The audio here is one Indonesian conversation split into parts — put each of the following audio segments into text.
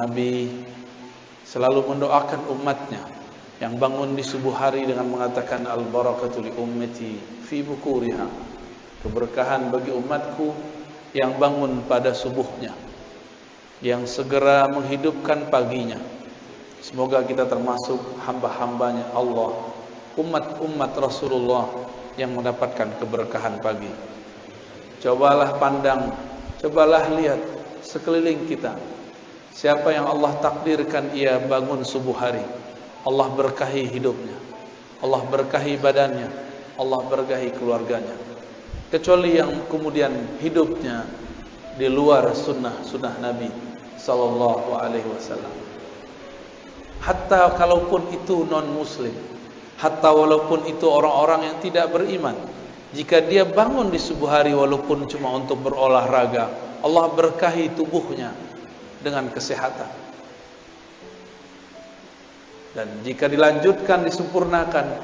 Nabi selalu mendoakan umatnya yang bangun di subuh hari dengan mengatakan al-barakatu li ummati fi bukuriha, keberkahan bagi umatku yang bangun pada subuhnya, yang segera menghidupkan paginya. Semoga kita termasuk hamba-hambanya Allah, umat-umat Rasulullah yang mendapatkan keberkahan pagi. Cobalah pandang, cobalah lihat sekeliling kita. Siapa yang Allah takdirkan ia bangun subuh hari, Allah berkahi hidupnya, Allah berkahi badannya, Allah berkahi keluarganya. Kecuali yang kemudian hidupnya di luar sunnah Nabi sallallahu alaihi wasallam. Hatta kalaupun itu non muslim, hatta walaupun itu orang-orang yang tidak beriman, jika dia bangun di subuh hari walaupun cuma untuk berolahraga, Allah berkahi tubuhnya dengan kesehatan. Dan jika dilanjutkan, disempurnakan,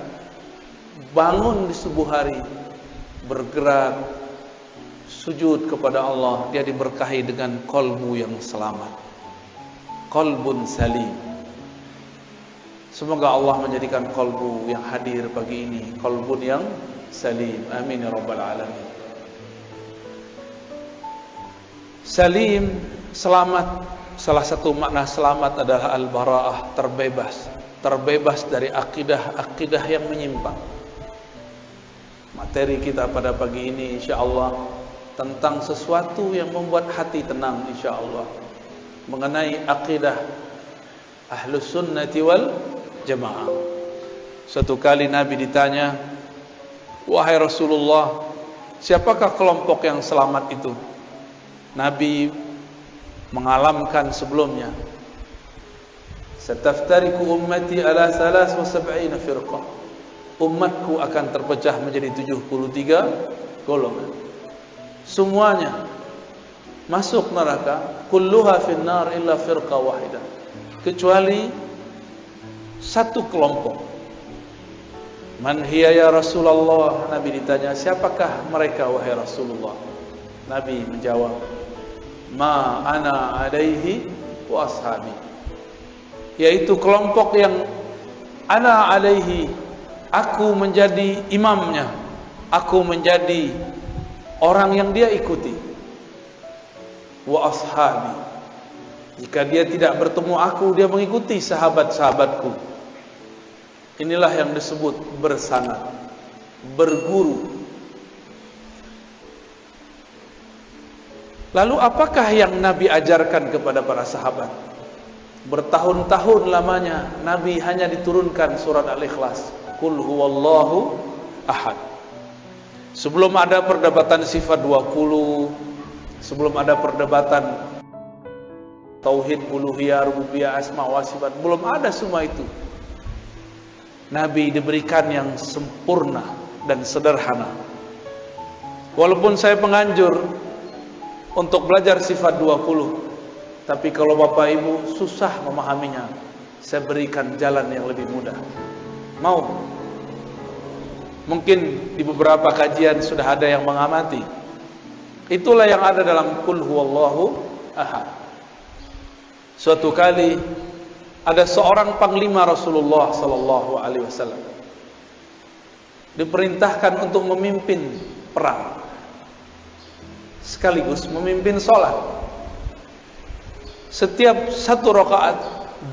bangun di subuh hari, bergerak, sujud kepada Allah, dia diberkahi dengan qalbu yang selamat, qalbun salim. Semoga Allah menjadikan qalbu yang hadir pagi ini qalbun yang salim. Amin ya rabbal alamin. Salim, selamat. Salah satu makna selamat adalah al-bara'ah, terbebas dari akidah yang menyimpang. Materi kita pada pagi ini insyaallah tentang sesuatu yang membuat hati tenang insyaallah, mengenai akidah Ahlus Sunnati wal Jamaah. Suatu kali Nabi ditanya, "Wahai Rasulullah, siapakah kelompok yang selamat itu?" Nabi mengalamkan sebelumnya, "Sataftariku ummati ala 73 firqah." Umatku akan terpecah menjadi 73 golongan. Semuanya masuk neraka, kulluha finnar illa firqa wahidah, kecuali satu kelompok. Man hiya ya Rasulullah? Nabi ditanya, siapakah mereka wahai Rasulullah? Nabi menjawab, ma ana alaihi wa ashabi, yaitu kelompok yang ana alaihi, aku menjadi imamnya, aku menjadi orang yang dia ikuti. Wa ashabi, jika dia tidak bertemu aku, dia mengikuti sahabat-sahabatku. Inilah yang disebut bersanad, berguru. Lalu apakah yang Nabi ajarkan kepada para sahabat? Bertahun-tahun lamanya Nabi hanya diturunkan surat Al-Ikhlas, Qul huwallahu ahad. Sebelum ada perdebatan sifat 20, sebelum ada perdebatan tauhid uluhiyah, rububiyah, asma wa sifat, belum ada semua itu. Nabi diberikan yang sempurna dan sederhana. Walaupun saya penganjur untuk belajar sifat 20, tapi kalau Bapak Ibu susah memahaminya, saya berikan jalan yang lebih mudah. Mau? Mungkin di beberapa kajian sudah ada yang mengamati. Itulah yang ada dalam Qul huwallahu ahad. Suatu kali ada seorang panglima Rasulullah sallallahu alaihi wasallam diperintahkan untuk memimpin perang sekaligus memimpin sholat. Setiap satu rakaat,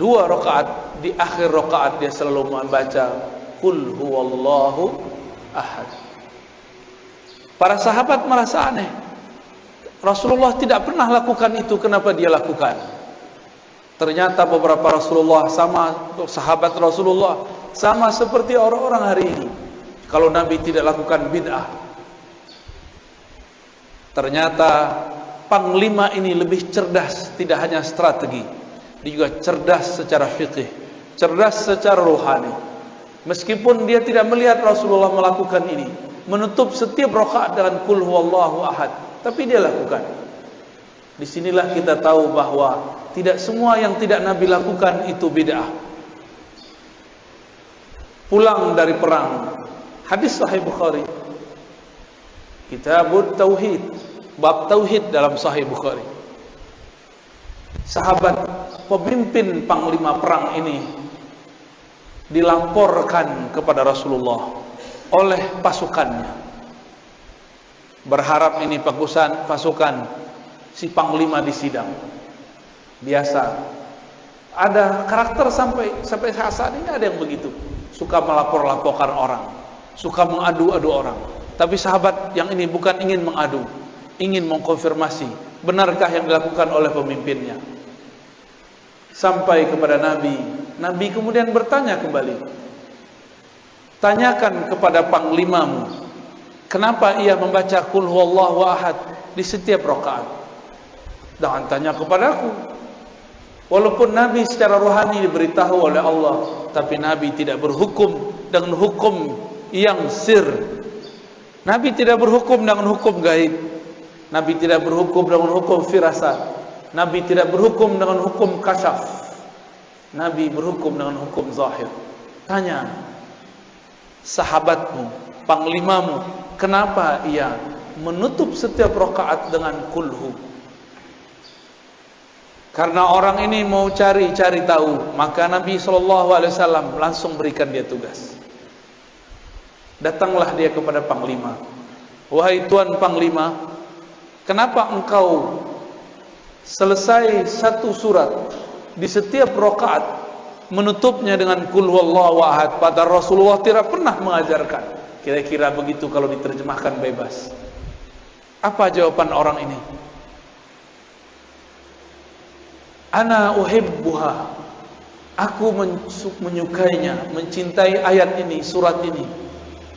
2 rakaat, di akhir rakaat dia selalu membaca Qul huwallahu ahad. Para sahabat merasa aneh, Rasulullah tidak pernah lakukan itu, kenapa dia lakukan? Ternyata beberapa Rasulullah sama sahabat Rasulullah sama seperti orang-orang hari ini. Kalau Nabi tidak lakukan bid'ah. Ternyata panglima ini lebih cerdas, tidak hanya strategi, dia juga cerdas secara fikih, cerdas secara rohani. Meskipun dia tidak melihat Rasulullah melakukan ini, menutup setiap rakaat dengan Qul huwallahu ahad, tapi dia lakukan. Disinilah kita tahu bahwa tidak semua yang tidak Nabi lakukan itu bid'ah. Pulang dari perang, hadis Sahih Bukhari, Kitabut Tauhid, bab tauhid dalam Sahih Bukhari. Sahabat pemimpin panglima perang ini dilaporkan kepada Rasulullah oleh pasukannya, berharap ini pasukan si panglima disidang. Biasa ada karakter sampai saat ini ada yang begitu, suka melapor-laporkan orang, suka mengadu-adu orang. Tapi sahabat yang ini bukan ingin mengadu, ingin mengkonfirmasi benarkah yang dilakukan oleh pemimpinnya. Sampai kepada Nabi. Nabi kemudian bertanya kembali, tanyakan kepada panglimamu, kenapa ia membaca Qul huwallahu ahad di setiap rakaat. Jangan tanya kepadaku. Walaupun Nabi secara rohani diberitahu oleh Allah, tapi Nabi tidak berhukum dengan hukum yang sir. Nabi tidak berhukum dengan hukum gaib. Nabi tidak berhukum dengan hukum firasat. Nabi tidak berhukum dengan hukum kasyaf. Nabi berhukum dengan hukum zahir. Tanya sahabatmu, panglimamu, kenapa ia menutup setiap rakaat dengan kulhu? Karena orang ini mau cari tahu, maka Nabi SAW langsung berikan dia tugas. Datanglah dia kepada panglima. Wahai tuan panglima, kenapa engkau selesai satu surat di setiap rakaat menutupnya dengan Qul huwallahu ahad, padahal Rasulullah tidak pernah mengajarkan? Kira-kira begitu kalau diterjemahkan bebas. Apa jawaban orang ini? Ana uhibbuha, aku menyukainya, mencintai ayat ini, surat ini.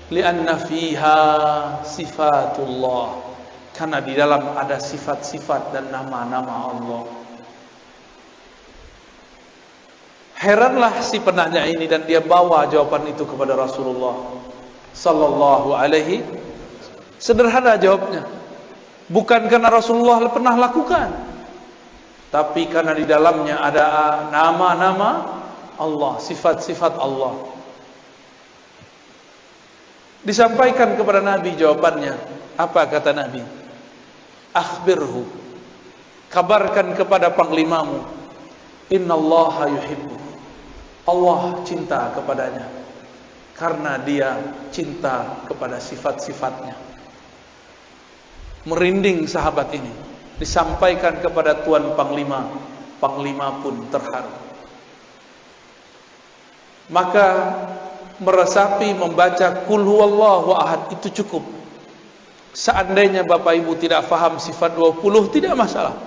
Lianna fiha sifatullah, karena di dalam ada sifat-sifat dan nama-nama Allah. Heranlah si penanya ini, dan dia bawa jawaban itu kepada Rasulullah sallallahu alaihi. Sederhana jawabnya, bukan karena Rasulullah pernah lakukan, tapi karena di dalamnya ada nama-nama Allah, sifat-sifat Allah. Disampaikan kepada Nabi jawabannya. Apa kata Nabi? Akhbirhu, kabarkan kepada panglimamu, innallaha yuhibbu, Allah cinta kepadanya, karena dia cinta kepada sifat-sifatnya. Merinding sahabat ini. Disampaikan kepada tuan panglima, panglima pun terharu. Maka meresapi membaca Qul huwallahu ahad itu cukup. Seandainya Bapak Ibu tidak faham sifat 20, tidak masalah.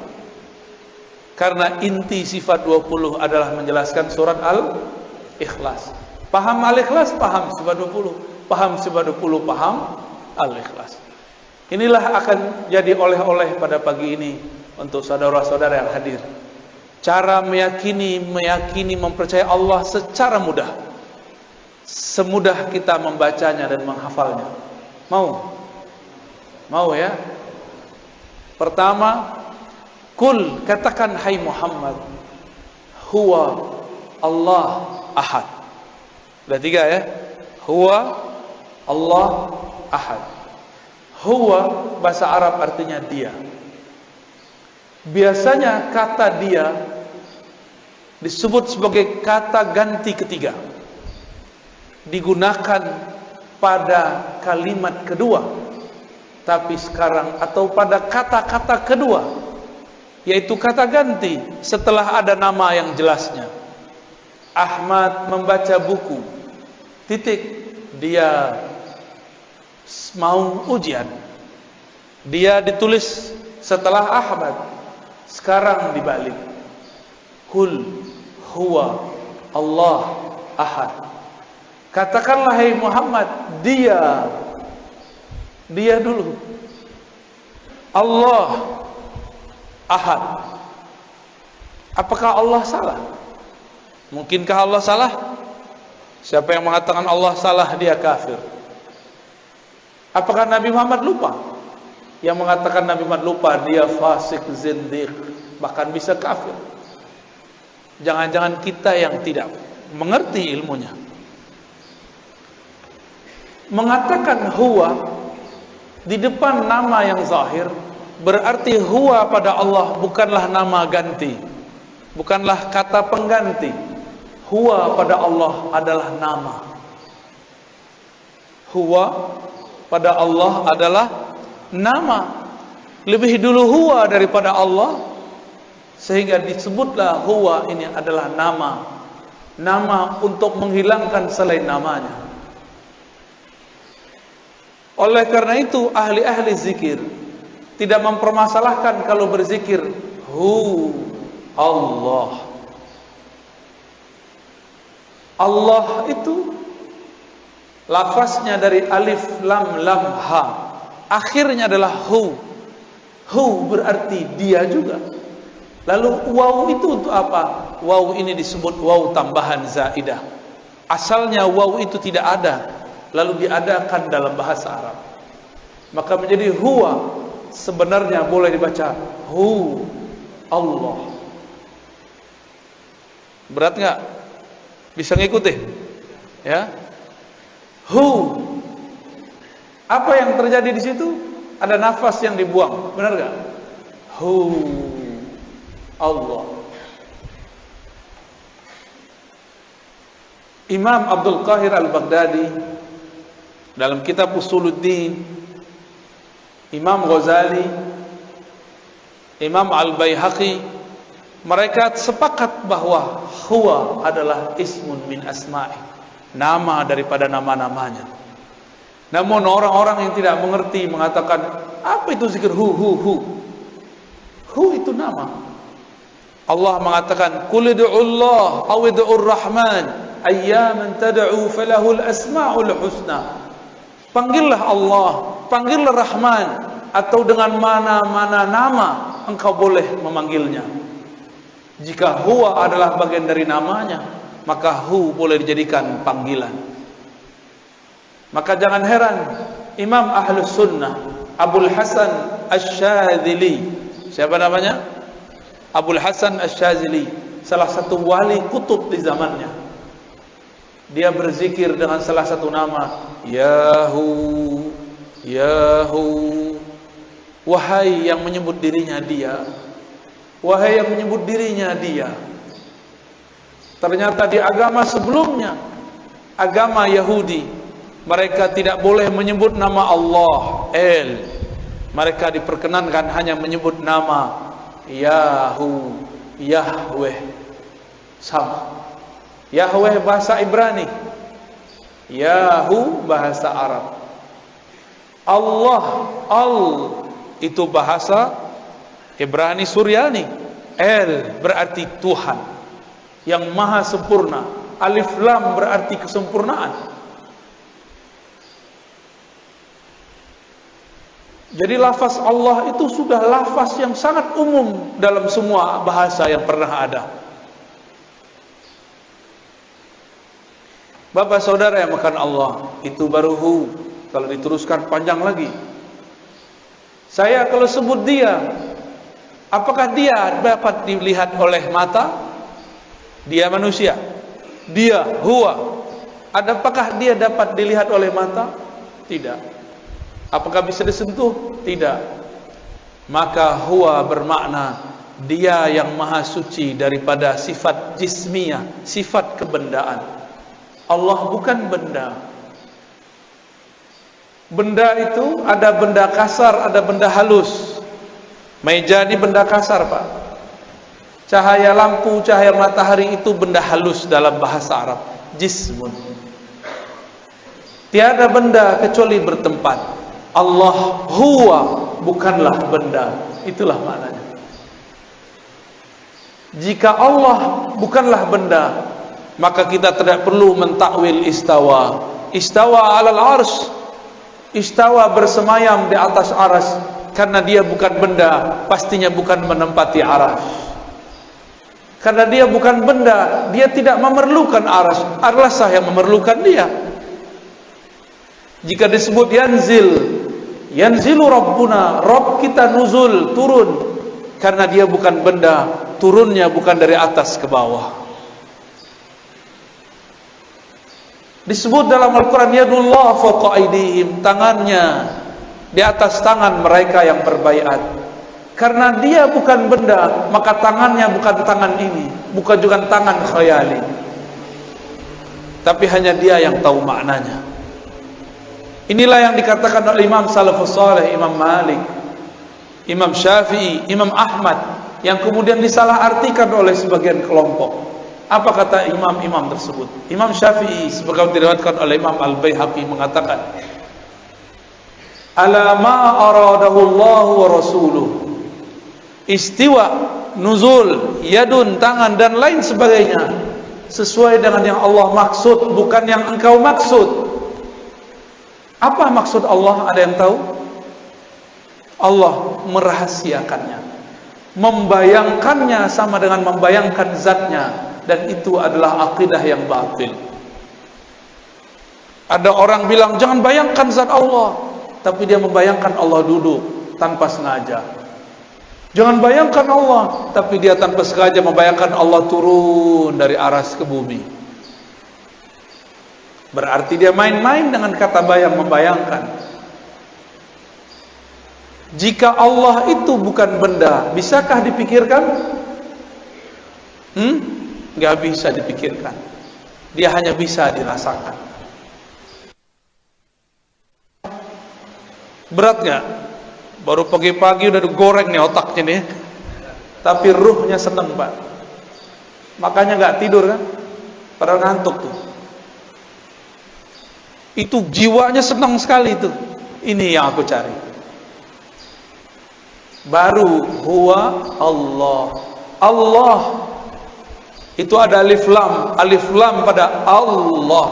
Karena inti sifat 20 adalah menjelaskan surat Al-Ikhlas. Paham Al-Ikhlas, paham sifat 20. Paham sifat 20, paham Al-Ikhlas. Inilah akan jadi oleh-oleh pada pagi ini untuk saudara-saudara yang hadir. Cara meyakini, mempercayai Allah secara mudah. Semudah kita membacanya dan menghafalnya. Mau ya? Pertama, Qul, katakan hai Muhammad, huwa Allah ahad. Sudah 3 ya? Huwa Allah ahad. Huwa bahasa Arab artinya dia. Biasanya kata dia disebut sebagai kata ganti ketiga, digunakan pada kalimat kedua. Tapi sekarang, atau pada kata-kata kedua, yaitu kata ganti setelah ada nama yang jelasnya. Ahmad membaca buku, titik, dia mau ujian. Dia ditulis setelah Ahmad. Sekarang dibalik, Qul huwa Allah ahad. Katakanlah hai Muhammad, dia dulu, Allah ahad. Apakah Allah salah? Mungkinkah Allah salah? Siapa yang mengatakan Allah salah, dia kafir. Apakah Nabi Muhammad lupa? Yang mengatakan Nabi Muhammad lupa, dia fasik, zindiq, bahkan bisa kafir. Jangan-jangan kita yang tidak mengerti ilmunya. Mengatakan huwa di depan nama yang zahir, berarti huwa pada Allah bukanlah nama ganti. bukanlah kata pengganti. Huwa pada Allah adalah nama. Huwa pada Allah adalah nama. Lebih dulu huwa daripada Allah, sehingga disebutlah huwa ini adalah nama. Nama untuk menghilangkan selain namanya. Oleh karena itu ahli-ahli zikir tidak mempermasalahkan kalau berzikir hu Allah. Allah itu lafaznya dari alif lam lam ha, akhirnya adalah hu. Hu berarti dia juga. Lalu waw itu untuk apa? Waw ini disebut waw tambahan zaidah. Asalnya waw itu tidak ada, lalu diadakan dalam bahasa Arab. Maka menjadi huwa, sebenarnya boleh dibaca hu Allah. Berat nggak? Bisa ngikuti? Ya. Hu. Apa yang terjadi di situ? Ada nafas yang dibuang, benar nggak? Hu Allah. Imam Abdul Qahir Al-Baghdadi dalam kitab Usuluddin, Imam Ghazali, Imam Al-Baihaqi, mereka sepakat bahwa huwa adalah ismun min asma'i, nama daripada nama-namanya. Namun orang-orang yang tidak mengerti mengatakan, apa itu zikir hu? Hu itu nama. Allah mengatakan, qul ud'ullaha aw ud'ur rahman ayyaman tad'u falahul asmaul husna. Panggillah Allah, panggillah Rahman, atau dengan mana-mana nama engkau boleh memanggilnya. Jika huwa adalah bagian dari namanya, maka hu boleh dijadikan panggilan. Maka jangan heran Imam Ahlus Sunnah Abul Hasan Asy-Syadzili, siapa namanya? Abul Hasan Asy-Syadzili, salah satu wali kutub di zamannya. Dia berzikir dengan salah satu nama, Yahu, Yahu. Wahai yang menyebut dirinya dia, wahai yang menyebut dirinya dia. Ternyata di agama sebelumnya, agama Yahudi, mereka tidak boleh menyebut nama Allah, El. Mereka diperkenankan hanya menyebut nama Yahu, Yahweh. Sama. Yahweh bahasa Ibrani, Yahu bahasa Arab. Allah, Al itu bahasa Ibrani Suryani. El berarti Tuhan yang maha sempurna. Alif Lam berarti kesempurnaan. Jadi lafaz Allah itu sudah lafaz yang sangat umum dalam semua bahasa yang pernah ada. Bapak saudara yang makan Allah, itu baru hu. Kalau diteruskan panjang lagi. Saya kalau sebut dia, apakah dia dapat dilihat oleh mata? Dia manusia. Dia huwa. Apakah dia dapat dilihat oleh mata? Tidak. Apakah bisa disentuh? Tidak. Maka huwa bermakna dia yang maha suci daripada sifat jismiyah, sifat kebendaan. Allah bukan benda. Benda itu ada benda kasar, ada benda halus. Meja ini benda kasar, Pak. Cahaya lampu, cahaya matahari itu benda halus dalam bahasa Arab. Jismun. Tiada benda kecuali bertempat. Allah huwa bukanlah benda. Itulah maknanya. Jika Allah bukanlah benda, maka kita tidak perlu mentakwil istawa. Istawa alal arsy, istawa bersemayam di atas arsy. Karena dia bukan benda, pastinya bukan menempati arsy. Karena dia bukan benda, dia tidak memerlukan arsy. Arsy yang memerlukan dia. Jika disebut yanzil, yanzilu Rabbuna, Rabb kita nuzul, turun. Karena dia bukan benda, turunnya bukan dari atas ke bawah. Disebut dalam Al-Quran, yadullah fawqa aydihim, tangannya di atas tangan mereka yang berbaiat. Karena dia bukan benda, maka tangannya bukan tangan ini, bukan juga tangan khayali. Tapi hanya dia yang tahu maknanya. Inilah yang dikatakan oleh Imam Salafus Saleh, Imam Malik, Imam Syafi'i, Imam Ahmad, yang kemudian disalahartikan oleh sebagian kelompok. Apa kata imam-imam tersebut? Imam Syafi'i sebagai diriwayatkan oleh Imam Al-Baihaqi mengatakan, ala ma aradahu Allah wa rasuluh, istiwa, nuzul, yadun, tangan dan lain sebagainya, sesuai dengan yang Allah maksud, bukan yang engkau maksud. Apa maksud Allah? Ada yang tahu? Allah merahasiakannya, membayangkannya sama dengan membayangkan zatnya, dan itu adalah akidah yang batil. Ada orang bilang jangan bayangkan zat Allah, tapi dia membayangkan Allah duduk tanpa sengaja. Jangan bayangkan Allah, tapi dia tanpa sengaja membayangkan Allah turun dari aras ke bumi. Berarti dia main-main dengan kata bayang, membayangkan. Jika Allah itu bukan benda, bisakah dipikirkan? Gak bisa dipikirkan. Dia hanya bisa dirasakan. Berat gak? Baru pagi-pagi udah digoreng nih otaknya nih. Tapi ruhnya seneng, Pak. Makanya gak tidur kan? Padahal ngantuk tuh. Itu jiwanya senang sekali itu. Ini yang aku cari. Baru huwa Allah. Allah itu ada alif lam pada Allah.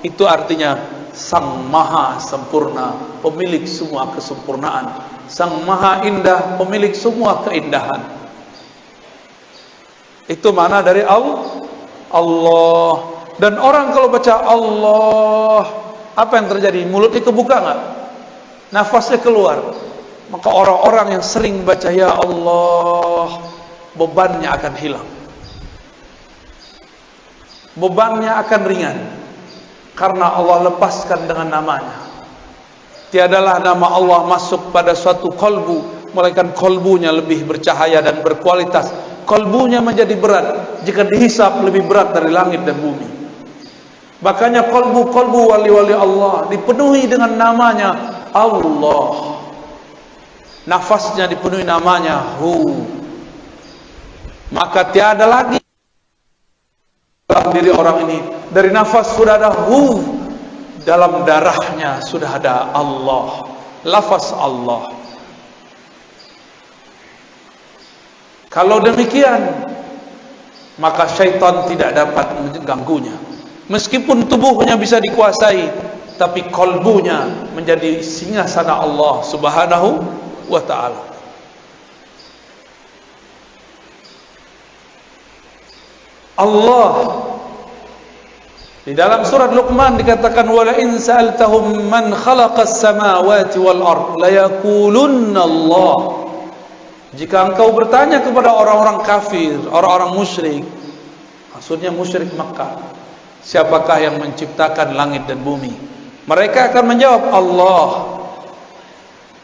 Itu artinya Sang Maha Sempurna, pemilik semua kesempurnaan. Sang Maha Indah, pemilik semua keindahan. Itu mana dari Allah. Dan orang kalau baca Allah, apa yang terjadi? Mulutnya kebuka nggak? Nafasnya keluar. Maka orang-orang yang sering baca ya Allah, bebannya akan hilang. Bebannya akan ringan. Karena Allah lepaskan dengan namanya. Tiadalah nama Allah masuk pada suatu kolbu, melainkan kolbunya lebih bercahaya dan berkualitas. Kolbunya menjadi berat jika dihisap lebih berat dari langit dan bumi. Makanya kolbu-kolbu wali-wali Allah dipenuhi dengan namanya Allah. Nafasnya dipenuhi namanya Hu. Maka tiada lagi dalam diri orang ini, dari nafas sudah ada Hu, dalam darahnya sudah ada Allah, lafaz Allah. Kalau demikian, maka syaitan tidak dapat mengganggunya. Meskipun tubuhnya bisa dikuasai, tapi kolbunya menjadi singgasana Allah Subhanahu wa ta'ala. Allah di dalam surat Luqman dikatakan wala in sa'altahum man khalaqas samawati wal ard la yaqulunna Allah. Jika engkau bertanya kepada orang-orang kafir, orang-orang musyrik, maksudnya musyrik Makkah, siapakah yang menciptakan langit dan bumi? Mereka akan menjawab Allah.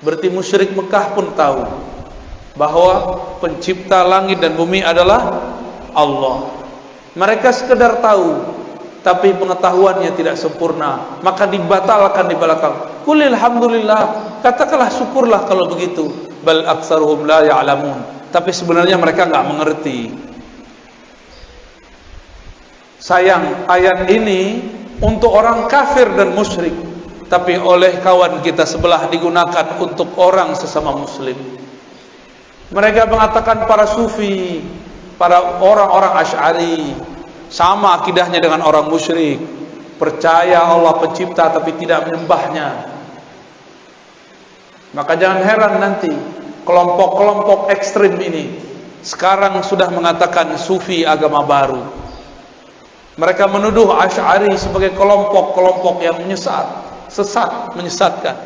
Berarti musyrik Mekah pun tahu bahwa pencipta langit dan bumi adalah Allah. Mereka sekedar tahu, tapi pengetahuannya tidak sempurna, maka dibatalkan di belakang. Qul alhamdulillah, katakanlah syukurlah kalau begitu. Bal aktsaruhum la ya'lamun. Tapi sebenarnya mereka enggak mengerti. Sayang, ayat ini untuk orang kafir dan musyrik, tapi oleh kawan kita sebelah digunakan untuk orang sesama muslim. Mereka mengatakan para sufi, para orang-orang Asy'ari sama akidahnya dengan orang musyrik, percaya Allah pencipta tapi tidak menyembahnya. Maka jangan heran nanti kelompok-kelompok ekstrim ini sekarang sudah mengatakan sufi agama baru. Mereka menuduh Asy'ari sebagai kelompok-kelompok yang sesat, menyesatkan.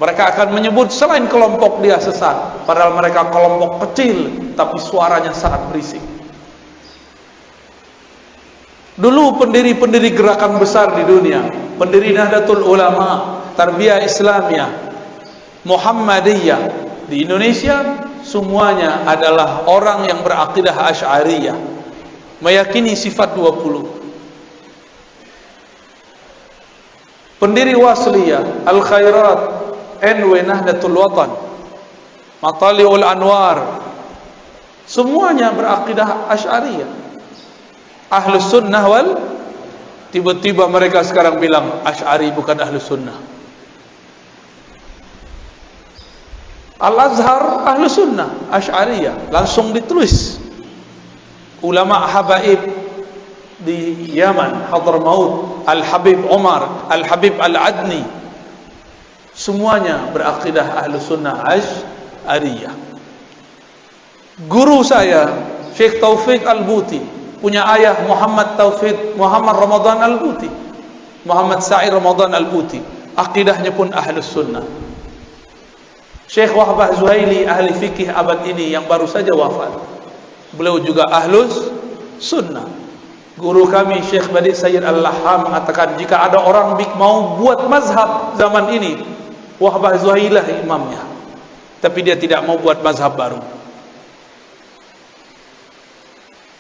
Mereka akan menyebut selain kelompok dia sesat, padahal mereka kelompok kecil tapi suaranya sangat berisik. Dulu pendiri-pendiri gerakan besar di dunia, pendiri Nahdlatul Ulama, Tarbiyah Islamiyah, Muhammadiyah di Indonesia semuanya adalah orang yang berakidah Asy'ariyah, meyakini sifat 20. Pendiri Wasliyah, Al-Khairat, NW Nahdlatul Watan, Matali'ul Anwar, semuanya berakidah Asy'ariyah. Ahlus Sunnah wal, tiba-tiba mereka sekarang bilang Asy'ari bukan Ahlus Sunnah. Al-Azhar Ahlus Sunnah, Asy'ariyah, langsung ditulis. Ulama habaib di Yaman, Hadramaut, Al-Habib Umar, Al-Habib Al-Adni, semuanya berakidah Ahlus Sunnah Asy'ariyah. Guru saya Syekh Taufik Al-Buti, punya ayah Muhammad Ramadan Al-Buti, Muhammad Sa'id Ramadan Al-Buti, akidahnya pun Ahlus Sunnah. Syekh Wahbah Zuhaili, ahli fikih abad ini yang baru saja wafat, beliau juga Ahlus Sunnah. Guru kami Syekh Badi Sayyid Al-Laham mengatakan, jika ada orang mau buat mazhab zaman ini, Wahbah Zuhailah imamnya, tapi dia tidak mau buat mazhab baru.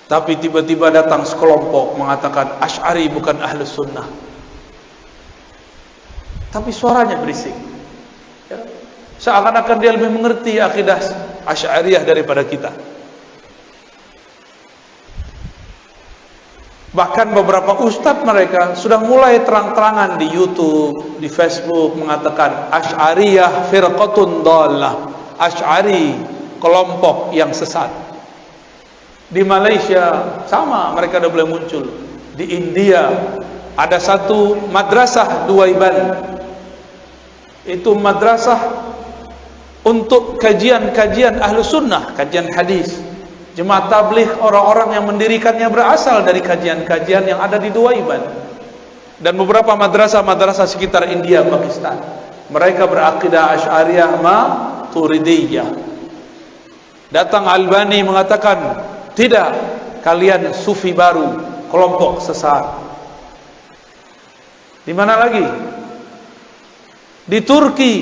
Tapi tiba-tiba datang sekelompok mengatakan Asy'ari bukan Ahlus Sunnah, tapi suaranya berisik, ya. Seakan-akan dia lebih mengerti akidah Asy'ariyah daripada kita. Bahkan beberapa ustadz mereka sudah mulai terang-terangan di YouTube, di Facebook mengatakan Asy'ariyah firqatun dhallah, Asy'ari kelompok yang sesat. Di Malaysia sama, mereka sudah mulai muncul. Di India ada satu madrasah Duaiban, itu madrasah untuk kajian-kajian Ahlus Sunnah, kajian hadis. Jemaah tabligh, orang-orang yang mendirikannya berasal dari kajian-kajian yang ada di Duaiban dan beberapa madrasah-madrasah sekitar India, Pakistan. Mereka berakidah Asy'ariyah Maturidiyah. Datang Albani mengatakan, tidak, kalian sufi baru, kelompok sesat. Di mana lagi? Di Turki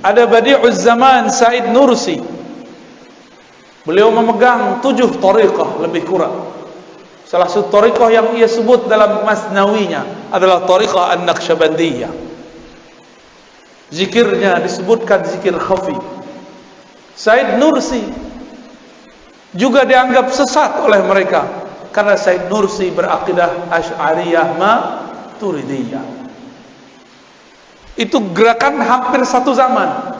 ada Badi'uz Zaman Said Nursi. Beliau memegang 7 thariqah lebih kurang. Salah satu thariqah yang ia sebut dalam Masnawinya adalah thariqah An-Naqsyabandiyah. Zikirnya disebutkan zikir khafi. Said Nursi juga dianggap sesat oleh mereka karena Said Nursi berakidah Asy'ariyah Maturidiyah. Itu gerakan hampir satu zaman.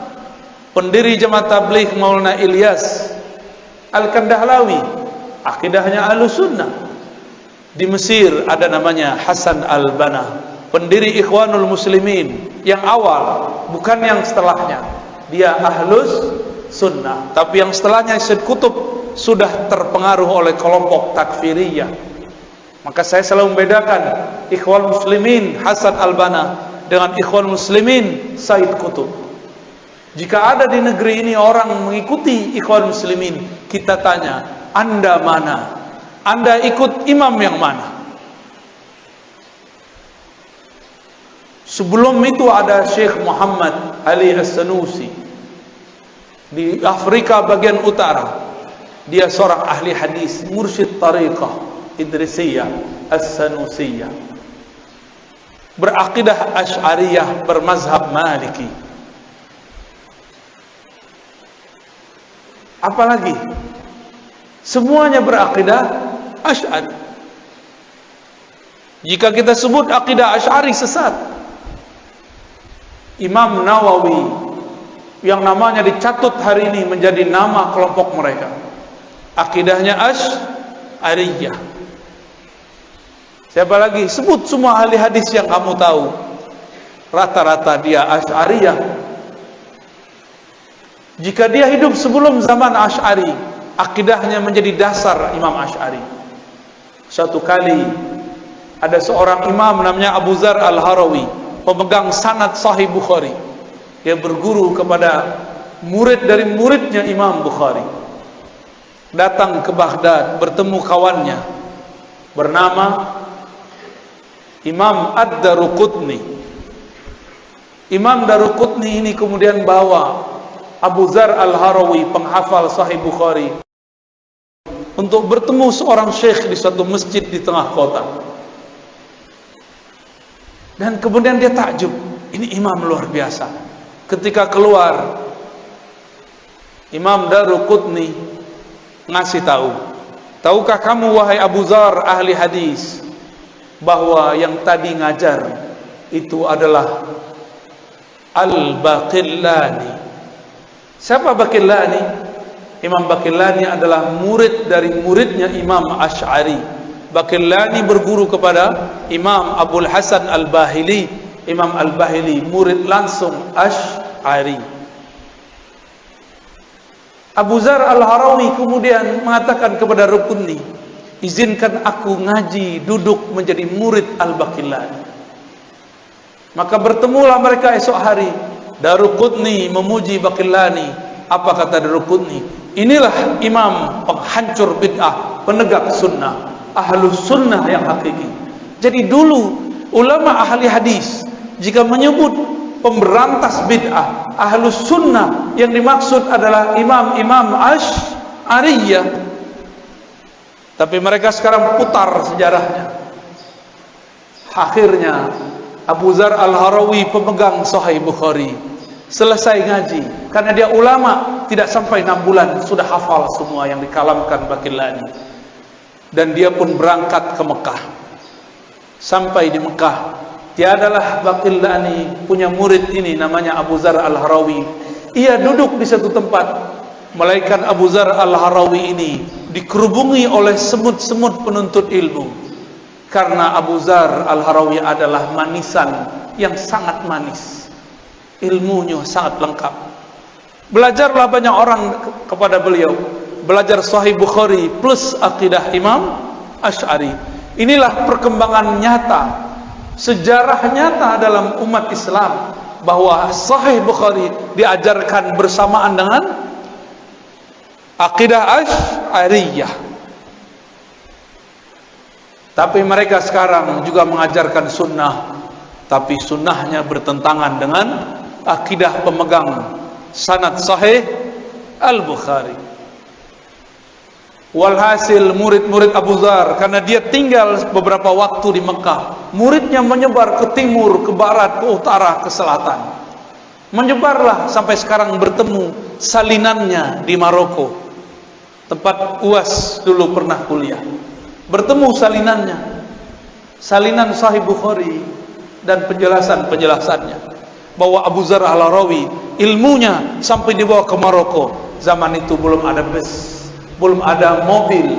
Pendiri Jemaah Tabligh Maulana Ilyas Al-Kandahlawi, akidahnya Ahlus Sunnah. Di Mesir ada namanya Hasan Al-Banna, pendiri Ikhwanul Muslimin yang awal, bukan yang setelahnya. Dia Ahlus Sunnah, tapi yang setelahnya Syed Qutb sudah terpengaruh oleh kelompok takfiriyah. Maka saya selalu membedakan Ikhwanul Muslimin Hasan Al-Banna dengan Ikhwanul Muslimin Said Qutb. Jika ada di negeri ini orang mengikuti Ikhwan Muslimin, kita tanya, Anda mana? Anda ikut imam yang mana? Sebelum itu ada Syekh Muhammad Ali As-Sanusi di Afrika bagian utara. Dia seorang ahli hadis, mursyid tariqah Idrisiyah As-Sanusiyah, berakidah Asy'ariyah, bermazhab Maliki. Apalagi semuanya berakidah Asy'ari. Jika kita sebut akidah Asy'ari sesat, Imam Nawawi yang namanya dicatut hari ini menjadi nama kelompok mereka, akidahnya Asy'ariyah. Siapa lagi? Sebut semua ahli hadis yang kamu tahu, rata-rata dia Asy'ariyah. Jika dia hidup sebelum zaman Asy'ari, akidahnya menjadi dasar Imam Asy'ari. Suatu kali ada seorang imam namanya Abu Dzar Al-Harawi, pemegang sanad Sahih Bukhari. Dia berguru kepada murid dari muridnya Imam Bukhari. Datang ke Baghdad, bertemu kawannya bernama Imam Ad-Daruqutni. Imam Daruqutni ini kemudian bawa Abu Dzar Al-Harawi, penghafal Sahih Bukhari, untuk bertemu seorang syekh di suatu masjid di tengah kota. Dan kemudian dia takjub, ini imam luar biasa. Ketika keluar, Imam Daruqutni ngasih tahu, tahukah kamu wahai Abu Dzar ahli hadis, bahwa yang tadi ngajar itu adalah Al-Baqillani. Siapa Baqillani? Imam Baqillani adalah murid dari muridnya Imam Asy'ari. Baqillani berguru kepada Imam Abul Hasan Al-Bahili. Imam Al-Bahili murid langsung Asy'ari. Abu Dzar Al-Harawi kemudian mengatakan kepada Rukunni, izinkan aku ngaji, duduk menjadi murid Al-Baqillani. Maka bertemulah mereka esok hari. Daruqutni memuji Baqillani. Apa kata Daruqutni? Inilah imam penghancur bid'ah, penegak sunnah, ahlus sunnah yang hakiki. Jadi dulu ulama ahli hadis jika menyebut pemberantas bid'ah, ahlus sunnah, yang dimaksud adalah imam-imam Asy'ariyah. Tapi mereka sekarang putar sejarahnya. Akhirnya Abu Dzar Al-Harawi pemegang Sahih Bukhari selesai ngaji, karena dia ulama, tidak sampai 6 bulan sudah hafal semua yang dikalamkan Baqillani. Dan dia pun berangkat ke Mekah. Sampai di Mekah, tiadalah Baqillani punya murid ini namanya Abu Dzar Al-Harawi. Ia duduk di satu tempat, melainkan Abu Dzar Al-Harawi ini dikerubungi oleh semut-semut penuntut ilmu. Karena Abu Dzar Al-Harawi adalah manisan yang sangat manis, ilmunya sangat lengkap. Belajarlah banyak orang kepada beliau, belajar Sahih Bukhari plus akidah Imam Asy'ari. Inilah perkembangan nyata, sejarah nyata dalam umat Islam, bahwa Sahih Bukhari diajarkan bersamaan dengan akidah Asy'ariyah. Tapi mereka sekarang juga mengajarkan sunnah, tapi sunnahnya bertentangan dengan akidah pemegang sanad Sahih Al-Bukhari. Walhasil murid-murid Abu Dzar, karena dia tinggal beberapa waktu di Mekah, muridnya menyebar ke timur, ke barat, ke utara, ke selatan. Menyebarlah sampai sekarang bertemu salinannya di Maroko, tempat UAS dulu pernah kuliah. Bertemu salinannya, salinan Sahih Bukhari dan penjelasannya, bahwa Abu Dzar Al-Harawi ilmunya sampai dibawa ke Maroko. Zaman itu belum ada bus, belum ada mobil,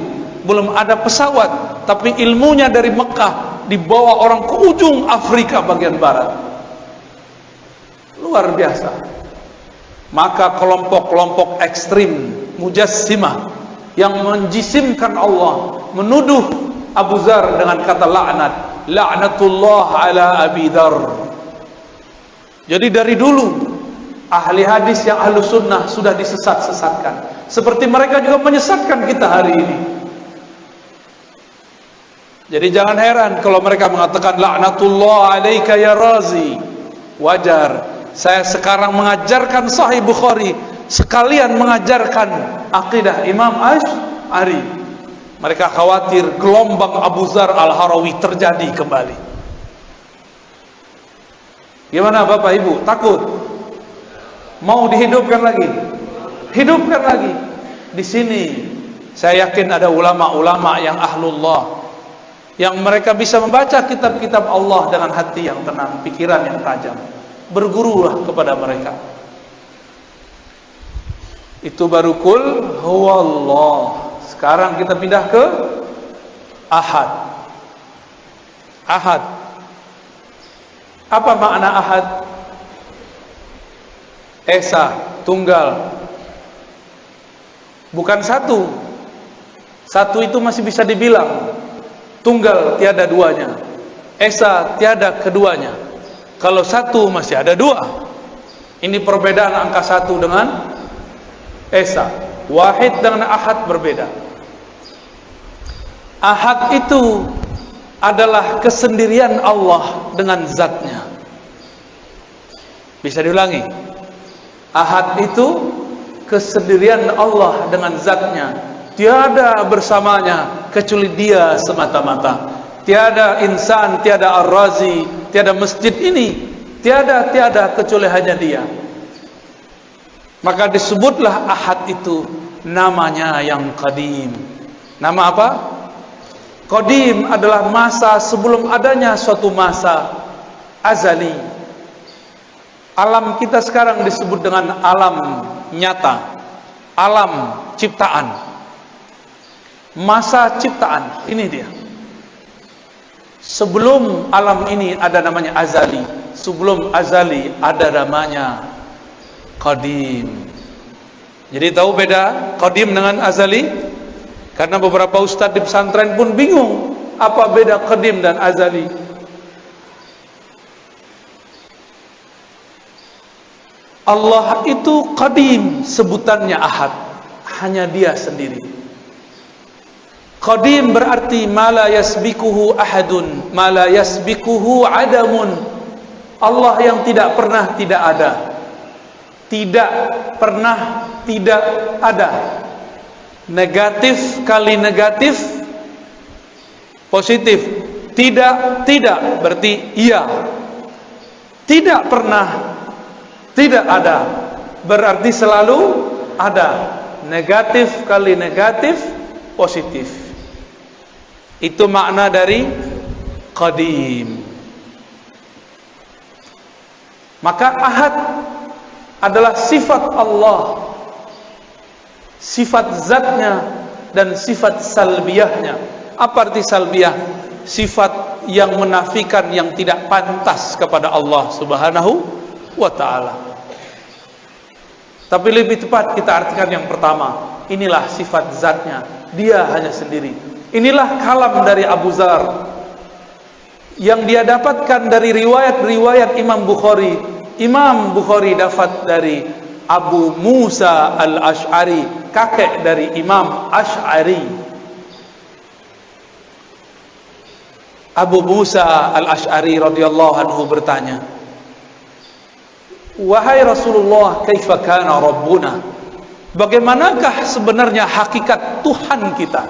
belum ada pesawat, tapi ilmunya dari Mekah dibawa orang ke ujung Afrika bagian barat. Luar biasa. Maka kelompok-kelompok ekstrim Mujassimah yang menjisimkan Allah menuduh Abu Dzar dengan kata laknat, laknatullah ala Abi Dzar. Jadi dari dulu ahli hadis yang ahlu sunnah sudah disesat-sesatkan, seperti mereka juga menyesatkan kita hari ini. Jadi jangan heran kalau mereka mengatakan laknatullah alaika ya Razi. Wajar. Saya sekarang mengajarkan Sahih Bukhari sekalian mengajarkan akidah Imam Asy'ari. Mereka khawatir gelombang Abu Dzar Al-Harawi terjadi kembali. Gimana Bapak Ibu? Takut? Mau dihidupkan lagi? Hidupkan lagi. Di sini saya yakin ada ulama-ulama yang ahlullah, yang mereka bisa membaca kitab-kitab Allah dengan hati yang tenang, pikiran yang tajam. Bergurulah kepada mereka. Itu baru kul huwallah. Sekarang kita pindah ke ahad. Ahad. Apa makna ahad? Esa, tunggal. Bukan satu. Satu itu masih bisa dibilang. Tunggal tiada duanya. Esa tiada keduanya. Kalau satu masih ada dua. Ini perbedaan angka satu dengan esa. Wahid dengan ahad berbeda. Ahad itu adalah kesendirian Allah dengan zatnya. Bisa diulangi. Ahad itu kesendirian Allah dengan zatnya. Tiada bersamanya kecuali dia semata-mata. Tiada insan, tiada ar-razi, tiada masjid ini, tiada kecuali hanya dia. Maka disebutlah ahad itu namanya yang qadim. Nama apa? Qadim adalah masa sebelum adanya suatu masa, azali. Alam kita sekarang disebut dengan alam nyata, alam ciptaan, masa ciptaan. Ini dia. Sebelum alam ini ada namanya azali, sebelum azali ada namanya qadim. Jadi tahu beda qadim dengan azali? Karena beberapa ustadz di pesantren pun bingung apa beda qadim dan azali. Allah itu qadim, sebutannya ahad, hanya dia sendiri. Qadim berarti ma la yasbikuhu ahadun, ma la yasbikuhu adamun. Allah yang tidak pernah tidak ada, tidak pernah tidak ada. Negatif kali negatif positif. Tidak berarti iya. Tidak pernah tidak ada berarti selalu ada. Negatif kali negatif positif. Itu makna dari qadim. Maka ahad adalah sifat Allah, sifat zatnya dan sifat salbiyahnya. Apa arti salbiyah? Sifat yang menafikan yang tidak pantas kepada Allah Subhanahu wa ta'ala. Tapi lebih tepat kita artikan yang pertama. Inilah sifat zatnya, dia hanya sendiri. Inilah kalam dari Abu Dzar yang dia dapatkan dari riwayat-riwayat Imam Bukhari. Imam Bukhari dapat dari Abu Musa al-Ash'ari, kakek dari Imam Ash'ari. Abu Musa al-Ash'ari radhiyallahu anhu bertanya, "Wahai Rasulullah, kaifa kana rabbuna?" Bagaimanakah sebenarnya hakikat Tuhan kita?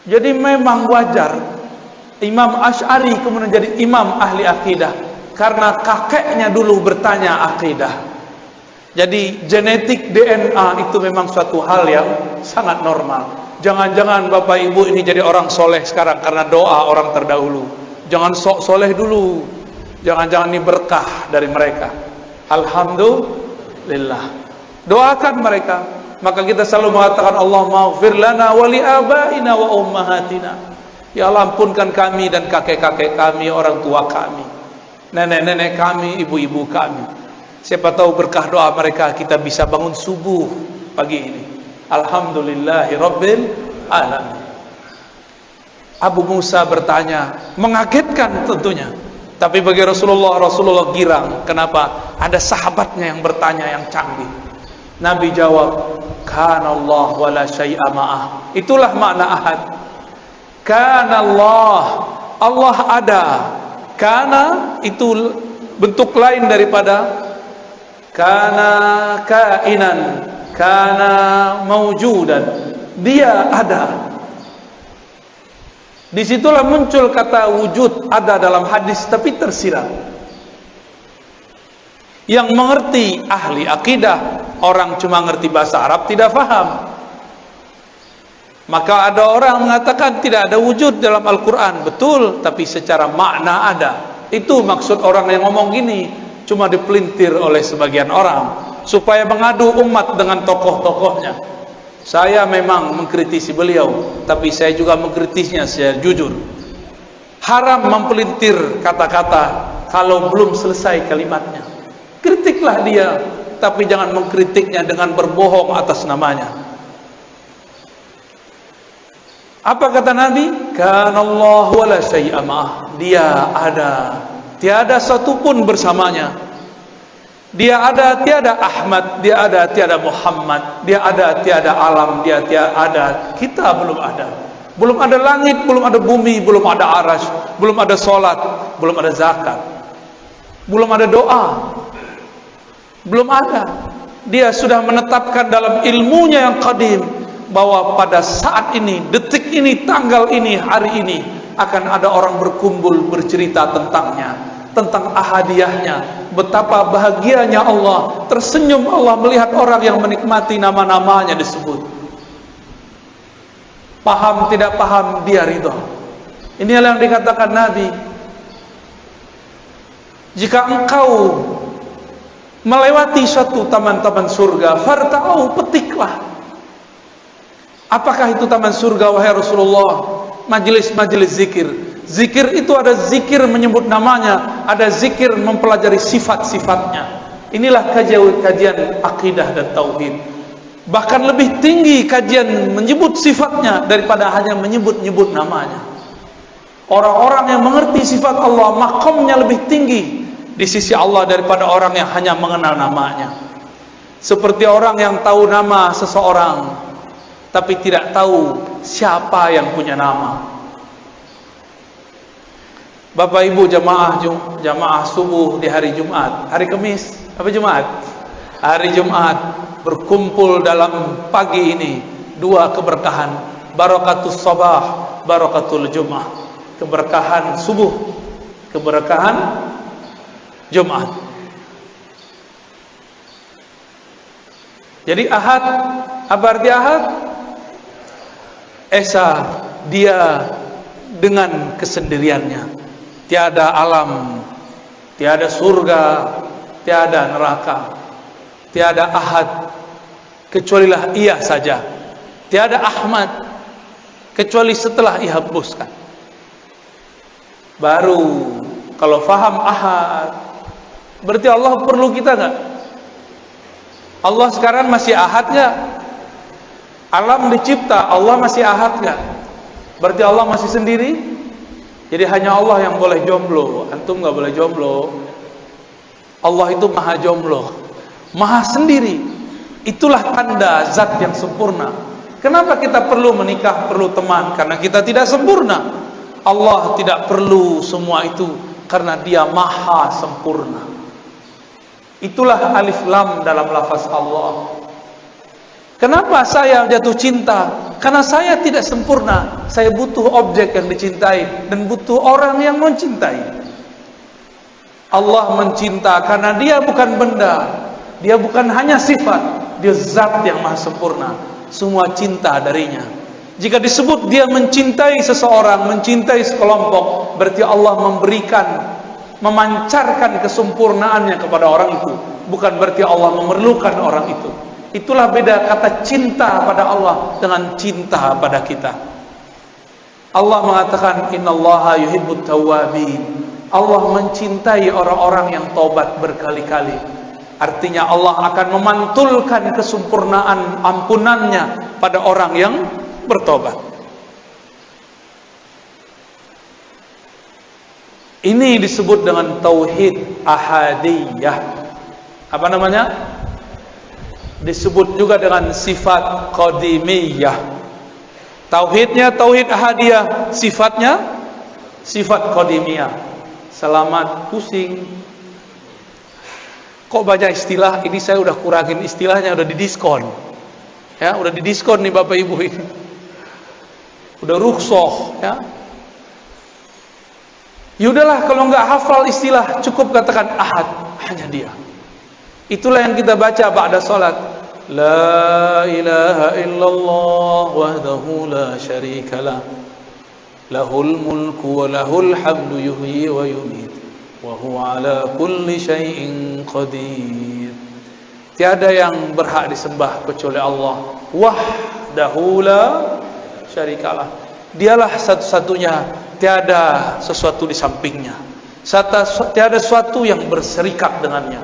Jadi memang wajar Imam Ash'ari kemudian jadi imam ahli akidah karena kakeknya dulu bertanya akidah. Jadi genetik DNA itu memang suatu hal yang sangat normal. Jangan-jangan Bapak Ibu ini jadi orang soleh sekarang karena doa orang terdahulu. Jangan sok soleh dulu. Jangan-jangan ini berkah dari mereka. Alhamdulillah. Doakan mereka. Maka kita selalu mengatakan Allahumma ighfir lana wa li abaina wa ummahatina. Ya Allah, ampunkan kami dan kakek-kakek kami, orang tua kami, nenek-nenek kami, ibu-ibu kami. Siapa tahu berkah doa mereka kita bisa bangun subuh pagi ini. Alhamdulillahi Rabbil Alamin. Abu Musa bertanya, mengagetkan tentunya. Tapi bagi Rasulullah girang. Kenapa? Ada sahabatnya yang bertanya yang canggih. Nabi jawab, Kana Allah wa la syai'a ma'ah. Itulah makna ahad. Kana Allah, Allah ada. Kana itu bentuk lain daripada kana kainan, kana maujudan. Dia ada. Disitulah muncul kata wujud, ada dalam hadis tapi tersirat. Yang mengerti ahli akidah, orang cuma ngerti bahasa Arab tidak faham. Maka ada orang mengatakan tidak ada wujud dalam Al-Quran. Betul, tapi secara makna ada. Itu maksud orang yang ngomong gini. Cuma dipelintir oleh sebagian orang supaya mengadu umat dengan tokoh-tokohnya. Saya memang mengkritisi beliau, tapi saya juga mengkritisnya secara jujur. Haram mempelintir kata-kata kalau belum selesai kalimatnya. Kritiklah dia, tapi jangan mengkritiknya dengan berbohong atas namanya. Apa kata Nabi? Kana Allah wa la syai'a ma'ah. Dia ada, tiada satu pun bersamanya. Dia ada, tiada Ahmad. Dia ada, tiada Muhammad. Dia ada, tiada alam. Dia tiada ada, kita belum ada. Belum ada langit, belum ada bumi, belum ada arash, belum ada solat, belum ada zakat, belum ada doa, belum ada. dia sudah menetapkan dalam ilmunya yang qadim bahwa pada saat ini, detik ini, tanggal ini, hari ini akan ada orang berkumpul bercerita tentangnya, tentang ahadiyahnya, betapa bahagianya Allah, tersenyum Allah melihat orang yang menikmati nama-namanya disebut. Paham tidak paham, dia ridha. Inilah yang dikatakan Nabi, jika engkau melewati suatu taman-taman surga, farta'u, petiklah. Apakah itu taman surga wahai Rasulullah? Majelis-majelis zikir. Zikir itu ada zikir menyebut namanya, ada zikir mempelajari sifat-sifatnya. Inilah kajian akidah dan tauhid. Bahkan lebih tinggi kajian menyebut sifatnya daripada hanya menyebut-nyebut namanya. Orang-orang yang mengerti sifat Allah, makamnya lebih tinggi di sisi Allah daripada orang yang hanya mengenal namanya. Seperti orang yang tahu nama seseorang tapi tidak tahu siapa yang punya nama. Bapak Ibu jamaah subuh di hari Jumat, hari Kamis, apa Jumat? Hari Jumat berkumpul dalam pagi ini dua keberkahan, barakatus sabah, barakatul Jumat. Keberkahan subuh, keberkahan Jumat. Jadi Ahad, apa arti Ahad? Esa, dia dengan kesendiriannya, tiada alam, tiada surga, tiada neraka, tiada Ahad kecualilah ia saja, tiada Ahmad kecuali setelah ia hapuskan. Baru kalau faham Ahad, berarti Allah perlu kita enggak? Allah sekarang masih Ahad enggak? Alam dicipta, Allah masih Ahad enggak? Berarti Allah masih sendiri? Jadi hanya Allah yang boleh jomblo, antum enggak boleh jomblo. Allah itu maha jomblo, maha sendiri. Itulah tanda zat yang sempurna. Kenapa kita perlu menikah, perlu teman? Karena kita tidak sempurna. Allah tidak perlu semua itu karena dia maha sempurna. Itulah alif lam dalam lafaz Allah. Kenapa saya jatuh cinta? Karena saya tidak sempurna. Saya butuh objek yang dicintai dan butuh orang yang mencintai. Allah mencinta karena dia bukan benda, dia bukan hanya sifat, dia zat yang maha sempurna. Semua cinta darinya. Jika disebut dia mencintai seseorang, mencintai sekelompok, berarti Allah memberikan, memancarkan kesempurnaannya kepada orang itu. Bukan berarti Allah memerlukan orang itu. Itulah beda kata cinta pada Allah dengan cinta pada kita. Allah mengatakan innallaha yuhibbut tawwabin. Allah mencintai orang-orang yang taubat berkali-kali. Artinya Allah akan memantulkan kesempurnaan ampunannya pada orang yang bertobat. Ini disebut dengan tauhid ahadiyah. Apa namanya? Disebut juga dengan sifat qadimiyah. Tauhidnya tauhid ahadiyah, sifatnya sifat qadimiyah. Selamat pusing. Kok banyak istilah? Ini saya udah kurangin istilahnya, udah didiskon. Ya, udah didiskon nih Bapak Ibu ini. Udah rukhsah, ya. Yaudahlah kalau nggak hafal istilah, cukup katakan ahad, hanya dia. Itulah yang kita baca ba'da salat. La ilaha illallah wahdahu la syarikalah. Lahul mulku wa lahul hamdu yuhyi wa yumiit wa huwa ala kulli syai'in qadir. Tiada yang berhak disembah kecuali Allah. Wahdahu la syarikalah. Dialah satu-satunya, tiada sesuatu di sampingnya. Tiada sesuatu yang berserikat dengannya.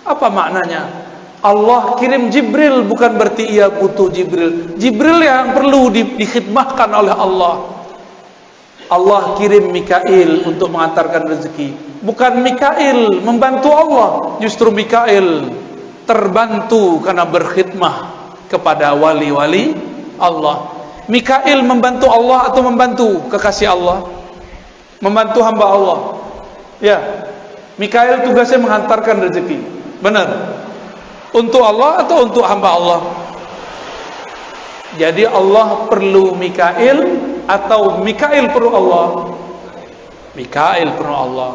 Apa maknanya? Allah kirim Jibril bukan berarti ia butuh Jibril. Jibril yang perlu dikhidmahkan oleh Allah. Allah kirim Mikail untuk mengantarkan rezeki. Bukan Mikail membantu Allah, justru Mikail terbantu karena berkhidmah kepada wali-wali Allah. Mikail membantu Allah atau membantu kekasih Allah? Membantu hamba Allah. Ya, Mikail tugasnya menghantarkan rezeki. Benar. Untuk Allah atau untuk hamba Allah? Jadi Allah perlu Mikail atau Mikail perlu Allah? Mikail perlu Allah.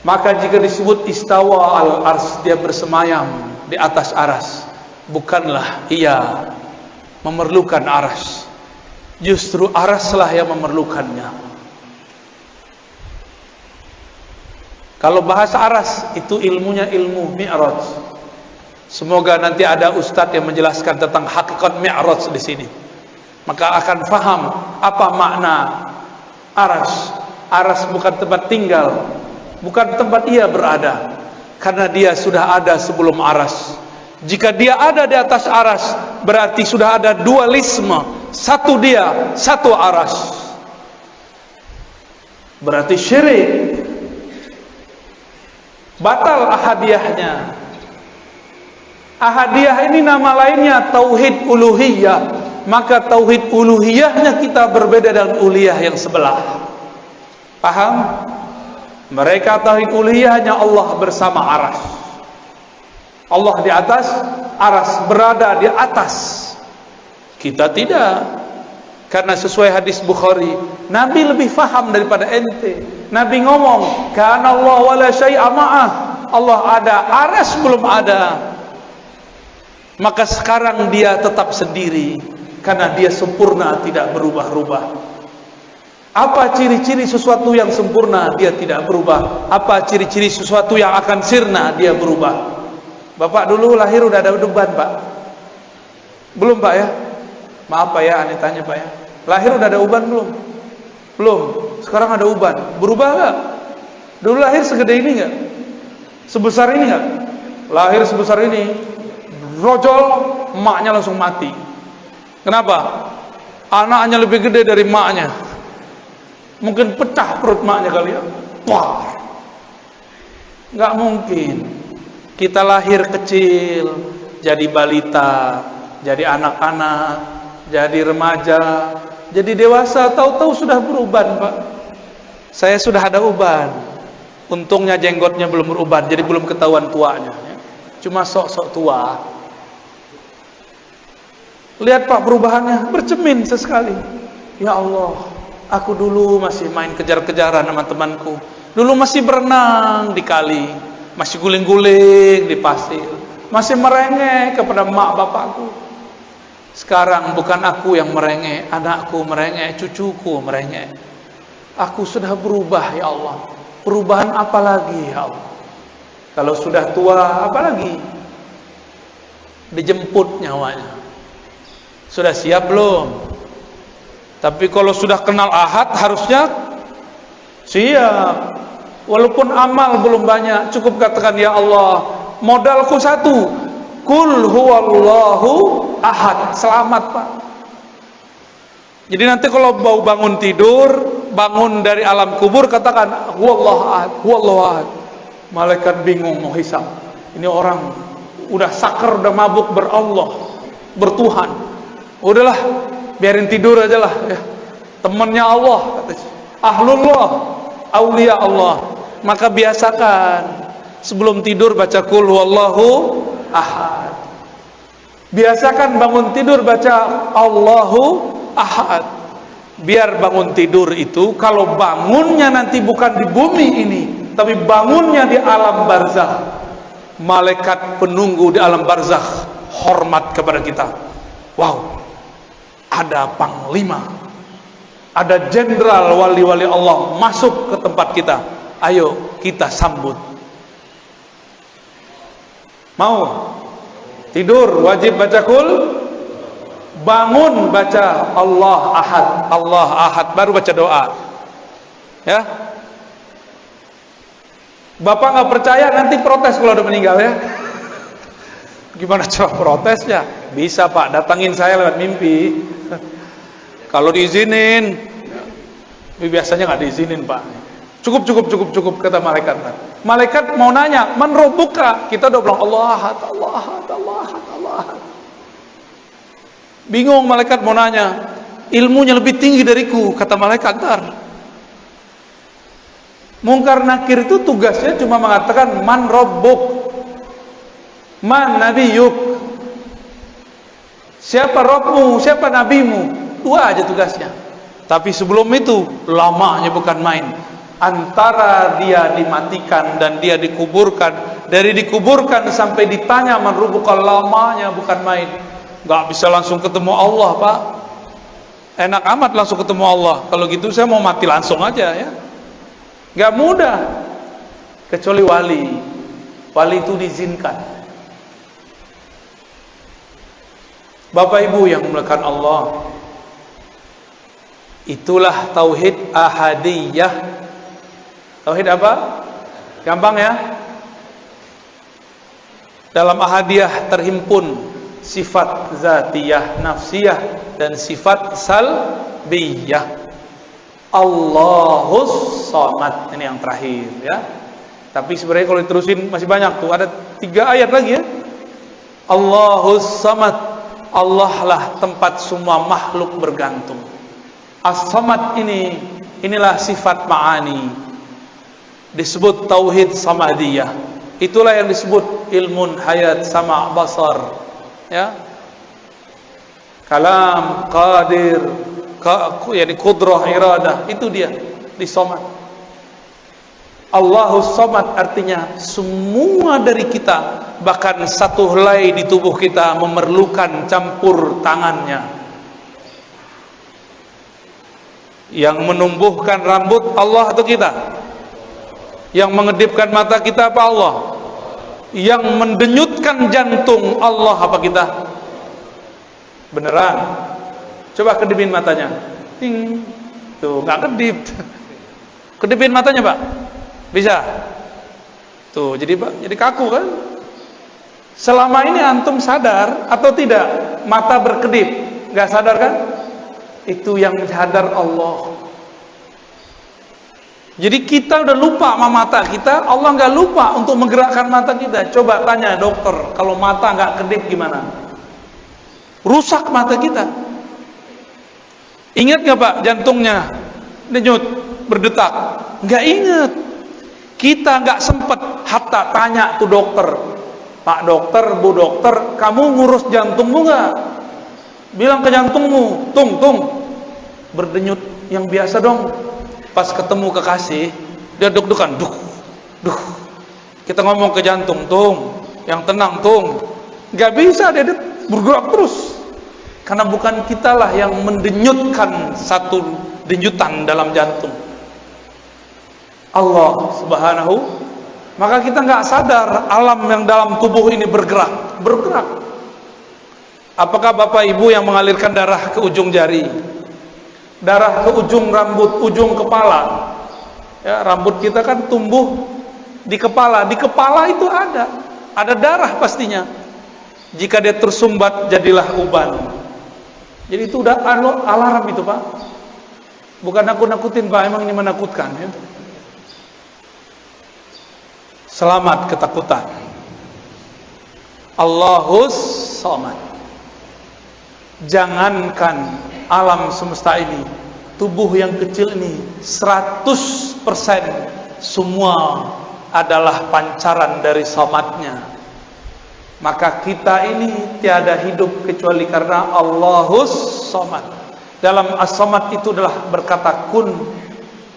Maka jika disebut istawa al-ars, dia bersemayam di atas aras, bukanlah ia memerlukan aras, justru araslah yang memerlukannya. Kalau bahasa aras itu ilmunya ilmu mi'raj. Semoga nanti ada ustadz yang menjelaskan tentang hakikat mi'raj di sini, maka akan faham apa makna aras. Aras bukan tempat tinggal, bukan tempat ia berada, karena dia sudah ada sebelum aras. Jika dia ada di atas aras, berarti sudah ada dualisme, satu dia, satu aras. Berarti syirik, batal ahadiyahnya. Ahadiyah ini nama lainnya tauhid uluhiyah. Maka tauhid uluhiyahnya kita berbeda dengan uluhiyah yang sebelah. Paham? Mereka tauhid uluhiyahnya Allah bersama aras. Allah di atas aras, berada di atas. Kita tidak. Karena sesuai hadis Bukhari, Nabi lebih faham daripada ente. Nabi ngomong, kana Allah wala syai'a ma'ah. Allah ada, aras belum ada. Maka sekarang dia tetap sendiri, karena dia sempurna, tidak berubah-ubah. Apa ciri-ciri sesuatu yang sempurna? Dia tidak berubah. Apa ciri-ciri sesuatu yang akan sirna? Dia berubah. Bapak dulu lahir udah ada uban, Pak? Belum, Pak ya? Maaf Pak ya, aneh tanya Pak ya. Lahir udah ada uban belum? Belum. Sekarang ada uban. Berubah nggak? Dulu lahir segede ini nggak? Sebesar ini nggak? Lahir sebesar ini, rojol, emaknya langsung mati. Kenapa? Anaknya lebih gede dari emaknya. Mungkin pecah perut maknya kali ya. Wah, nggak mungkin. Kita lahir kecil, jadi balita, jadi anak-anak, jadi remaja, jadi dewasa, tahu-tahu sudah beruban, Pak. Saya sudah ada uban. Untungnya jenggotnya belum beruban, jadi belum ketahuan tuanya. Cuma sok-sok tua. Lihat Pak perubahannya, bercermin sesekali. Ya Allah, aku dulu masih main kejar-kejaran sama temanku. Dulu masih berenang di kali, masih guling-guling di pasir, masih merengek kepada mak bapakku. Sekarang bukan aku yang merengek, anakku merengek, cucuku merengek. Aku sudah berubah ya Allah. Perubahan apa lagi ya Allah? Kalau sudah tua apa lagi? Dijemput nyawanya. Sudah siap belum? Tapi kalau sudah kenal ahad harusnya siap. Walaupun amal belum banyak, cukup katakan ya Allah, modalku satu, kul huwallahu ahad. Selamat Pak. Jadi nanti kalau mau bangun tidur, bangun dari alam kubur, katakan huwallahu ahad, huwallahu ahad. Malaikat bingung mau hisab. Ini orang udah sakar, udah mabuk berallah, bertuhan. Udahlah, biarin tidur aja lah ya. Temannya Allah, ahlullah, aulia Allah. Maka biasakan sebelum tidur baca qul huwallahu ahad. Biasakan bangun tidur baca Allahu ahad. Biar bangun tidur itu kalau bangunnya nanti bukan di bumi ini, tapi bangunnya di alam barzakh. Malaikat penunggu di alam barzakh hormat kepada kita. Wow, ada panglima, ada jenderal wali-wali Allah masuk ke tempat kita. Ayo kita sambut. Mau tidur wajib baca qul, bangun baca Allah ahad, Allah ahad, baru baca doa ya. Bapak nggak percaya nanti protes kalau udah meninggal ya. Gimana cara protesnya? Bisa Pak, datangin saya lewat mimpi. Kalau diizinin, biasanya nggak diizinin Pak. Cukup kata malaikat. Malaikat mau nanya, man rabbuka? Kita udah bilang Allah ahad, Allah ahad, Allah ahad, Allah ahad. Bingung malaikat mau nanya, ilmunya lebih tinggi dariku, kata malaikat. Ntar Mungkar Nakir itu tugasnya cuma mengatakan man rabbuk. Man nabiyuk? Siapa Rabbmu? Siapa nabimu? 2 aja tugasnya. Tapi sebelum itu lamanya bukan main. Antara dia dimatikan dan dia dikuburkan, dari dikuburkan sampai ditanya man rabbuka, lamanya bukan main. Gak bisa langsung ketemu Allah, Pak. Enak amat langsung ketemu Allah. Kalau gitu saya mau mati langsung aja ya. Gak mudah. Kecuali wali. Wali itu diizinkan. Bapak Ibu yang dimuliakan Allah, itulah tauhid ahadiyah. Tauhid apa? Gampang ya. Dalam ahadiyah terhimpun sifat zatiyah, nafsiyah, dan sifat salbiyah. Allahus Samad, ini yang terakhir ya. Tapi sebenarnya kalau diterusin masih banyak tuh, ada 3 ayat lagi ya. Allahus Samad, Allah lah tempat semua makhluk bergantung. As-Samad inilah sifat ma'ani, disebut tauhid samadiyah. Itulah yang disebut ilmun hayat sama basar ya. Kalam, qadir, yani qudrah, iradah, itu dia di Samad. Allahus Samad artinya semua dari kita, bahkan satu helai di tubuh kita memerlukan campur tangannya. Yang menumbuhkan rambut Allah atau kita? Yang mengedipkan mata kita apa Allah? Yang mendenyutkan jantung Allah apa kita? Beneran? Coba kedipin matanya. Ting. Tuh, nggak kedip. Kedipin matanya, Pak. Bisa? Tuh, jadi kaku kan? Selama ini antum sadar atau tidak mata berkedip? Nggak sadar kan? Itu yang sadar Allah. Jadi kita udah lupa sama mata kita, Allah nggak lupa untuk menggerakkan mata kita. Coba tanya dokter, kalau mata nggak kedip gimana? Rusak mata kita. Ingat nggak Pak, jantungnya denyut, berdetak? Nggak ingat. Kita nggak sempet hatta tanya tuh dokter, Pak dokter, Bu dokter, kamu ngurus jantungmu nggak? Bilang ke jantungmu, tung, berdenyut yang biasa dong. Pas ketemu kekasih, dia deg-degan, duh. Kita ngomong ke jantung, tung, yang tenang, tung. Gak bisa, dia bergerak terus. Karena bukan kitalah yang mendenyutkan satu denyutan dalam jantung. Allah Subhanahu. Maka kita nggak sadar alam yang dalam tubuh ini bergerak. Apakah Bapak Ibu yang mengalirkan darah ke ujung jari, darah ke ujung rambut, ujung kepala? Ya, rambut kita kan tumbuh di kepala. Di kepala itu ada darah pastinya. Jika dia tersumbat, jadilah uban. Jadi itu udah alarm itu Pak. Bukan nakut-nakutin Pak, emang ini menakutkan ya. Selamat ketakutan. Allahus Samad. Jangankan alam semesta ini, tubuh yang kecil ini 100% semua adalah pancaran dari Samadnya. Maka kita ini tiada hidup kecuali karena Allahus Samad. Dalam As-Samad itu adalah berkata kun.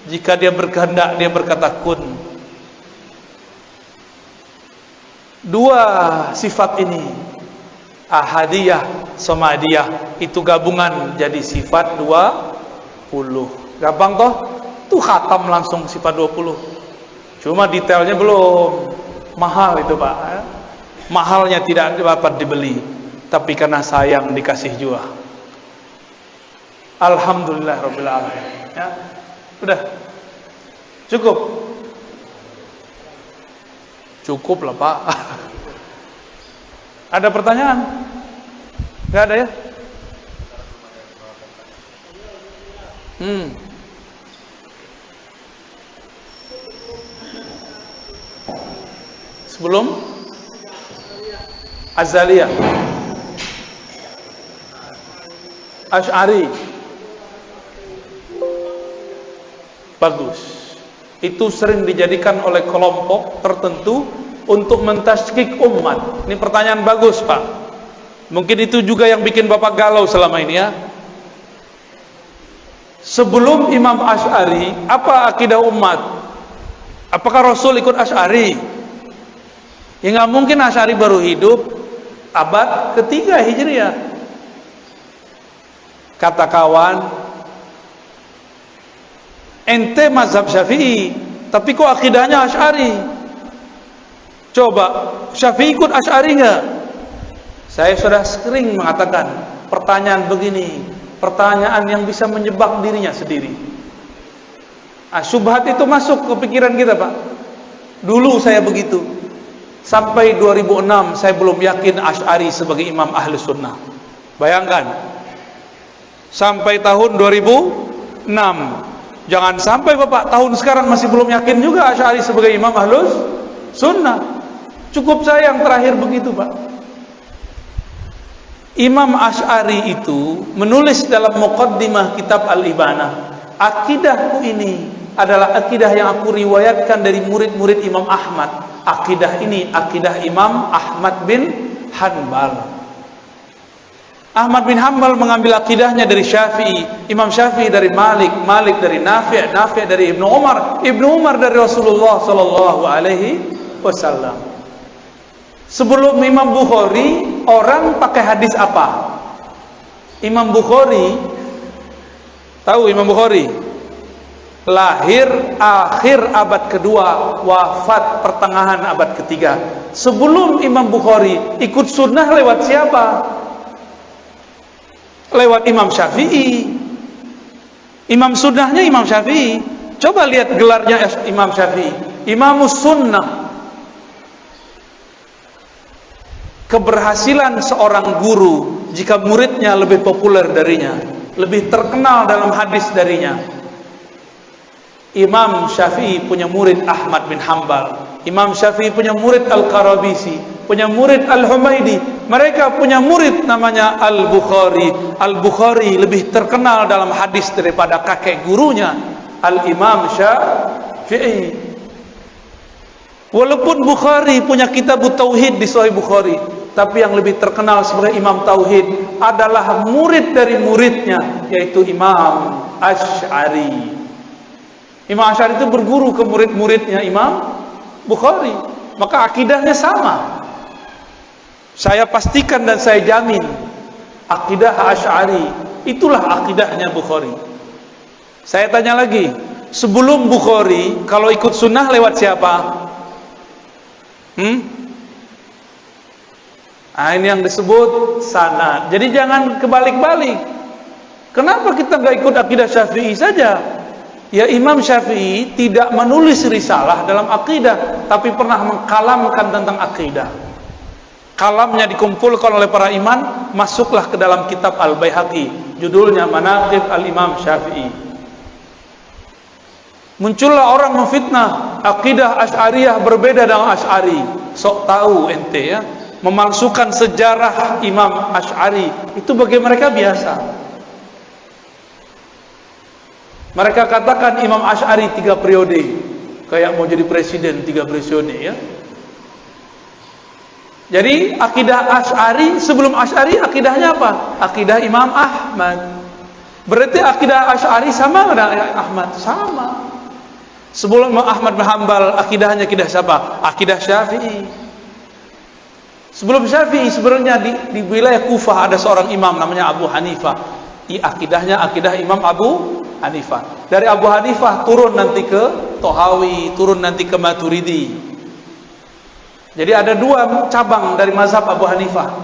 Jika dia berkehendak, dia berkata kun. Dua sifat ini, ahadiyah, samadiyah, itu gabungan jadi sifat 20. Gampang toh? Tuh khatam langsung sifat 20. Cuma detailnya belum. Mahal itu Pak. Mahalnya tidak dapat dibeli, tapi karena sayang dikasih juga. Alhamdulillah Rabbil Alamin ya. Udah cukup? Cukup lah Pak. Ada pertanyaan? Gak ada ya? Sebelum Azaliyah, Asy'ari, bagus. Itu sering dijadikan oleh kelompok tertentu untuk mentasykik umat? Ini pertanyaan bagus, Pak. Mungkin itu juga yang bikin Bapak galau selama ini ya. Sebelum Imam Asy'ari, apa akidah umat? Apakah Rasul ikut Asy'ari? Ya nggak mungkin, Asy'ari baru hidup abad ketiga Hijriah. Kata kawan, ente mazhab Syafi'i, tapi kok akidahnya Asy'ari? Coba, Syafi'i ikut Asy'ari nggak? Saya sudah sering mengatakan pertanyaan begini, pertanyaan yang bisa menyebak dirinya sendiri. Syubhat itu masuk ke pikiran kita, Pak. Dulu saya begitu. Sampai 2006 saya belum yakin Asy'ari sebagai imam ahli sunnah. Bayangkan, sampai tahun 2006. Jangan sampai Bapak tahun sekarang masih belum yakin juga Asy'ari sebagai imam ahlus sunnah. Cukup saya yang terakhir begitu, Pak. Imam Asy'ari itu menulis dalam muqaddimah kitab Al-Ibanah, akidahku ini adalah akidah yang aku riwayatkan dari murid-murid Imam Ahmad. Akidah ini akidah Imam Ahmad bin Hanbal. Ahmad bin Hanbal mengambil akidahnya dari Syafi'i, Imam Syafi'i dari Malik, Malik dari Nafi', Nafi' dari Ibnu Umar, Ibnu Umar dari Rasulullah sallallahu alaihi wasallam. Sebelum Imam Bukhari, orang pakai hadis apa? Imam Bukhari, tahu Imam Bukhari? Lahir akhir abad kedua, wafat pertengahan abad ketiga. Sebelum Imam Bukhari, ikut sunnah lewat siapa? Lewat Imam Syafi'i. Imam sunnahnya Imam Syafi'i. Coba lihat gelarnya Imam Syafi'i, Imamus Sunnah. Keberhasilan seorang guru jika muridnya lebih populer darinya, lebih terkenal dalam hadis darinya. Imam Syafi'i punya murid Ahmad bin Hanbal, Imam Syafi'i punya murid Al-Qarabisi, punya murid Al-Humaidi, mereka punya murid namanya Al-Bukhari. Al-Bukhari lebih terkenal dalam hadis daripada kakek gurunya Al-Imam Syafi'i. Walaupun Bukhari punya kitab Tauhid di Sahih Bukhari, tapi yang lebih terkenal sebagai Imam Tauhid adalah murid dari muridnya, yaitu Imam Asy'ari. Imam Asy'ari itu berguru ke murid-muridnya Imam Bukhari, maka akidahnya sama. Saya pastikan dan saya jamin akidah Asy'ari itulah akidahnya Bukhari. Saya tanya lagi, sebelum Bukhari kalau ikut sunnah lewat siapa? Nah, ini yang disebut sanad. Jadi jangan kebalik-balik. Kenapa kita nggak ikut akidah Syafi'i saja? Ya, Imam Syafi'i tidak menulis risalah dalam akidah, tapi pernah mengkalamkan tentang akidah. Kalamnya dikumpulkan oleh para imam, masuklah ke dalam kitab Al-Baihaqi, judulnya Manaqib Al-Imam Syafi'i. Muncullah orang memfitnah akidah Asy'ariyah berbeda dengan Asy'ari. Sok tahu ente ya, memalsukan sejarah Imam Asy'ari itu bagi mereka biasa. Mereka katakan Imam Asy'ari 3 periode, kayak mau jadi presiden 3 periode ya. Jadi akidah Asy'ari, sebelum Asy'ari akidahnya apa? Akidah Imam Ahmad. Berarti akidah Asy'ari sama dengan Ahmad? Sama. Sebelum Ahmad bin Hanbal akidahnya akidah siapa? Akidah Syafi'i. Sebelum Syafi'i sebenarnya di wilayah Kufah ada seorang imam namanya Abu Hanifah. Akidahnya akidah Imam Abu Hanifah. Dari Abu Hanifah turun nanti ke Tohawi, turun nanti ke Maturidi. Jadi ada 2 cabang dari mazhab Abu Hanifah,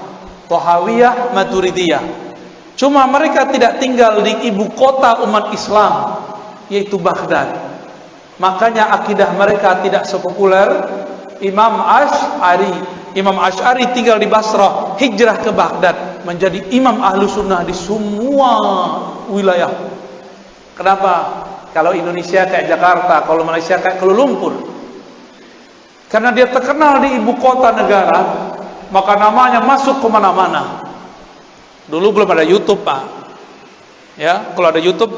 Tohawiyah, Maturidiyah. Cuma mereka tidak tinggal di ibu kota umat Islam, yaitu Baghdad. Makanya akidah mereka tidak sepopuler Imam Asy'ari. Imam Asy'ari tinggal di Basrah, hijrah ke Baghdad, menjadi imam ahlu sunnah di semua wilayah. Kenapa? Kalau Indonesia kayak Jakarta, kalau Malaysia kayak Kuala Lumpur. Karena dia terkenal di ibu kota negara, maka namanya masuk kemana-mana. Dulu belum ada YouTube, Pak. Ya, kalau ada YouTube,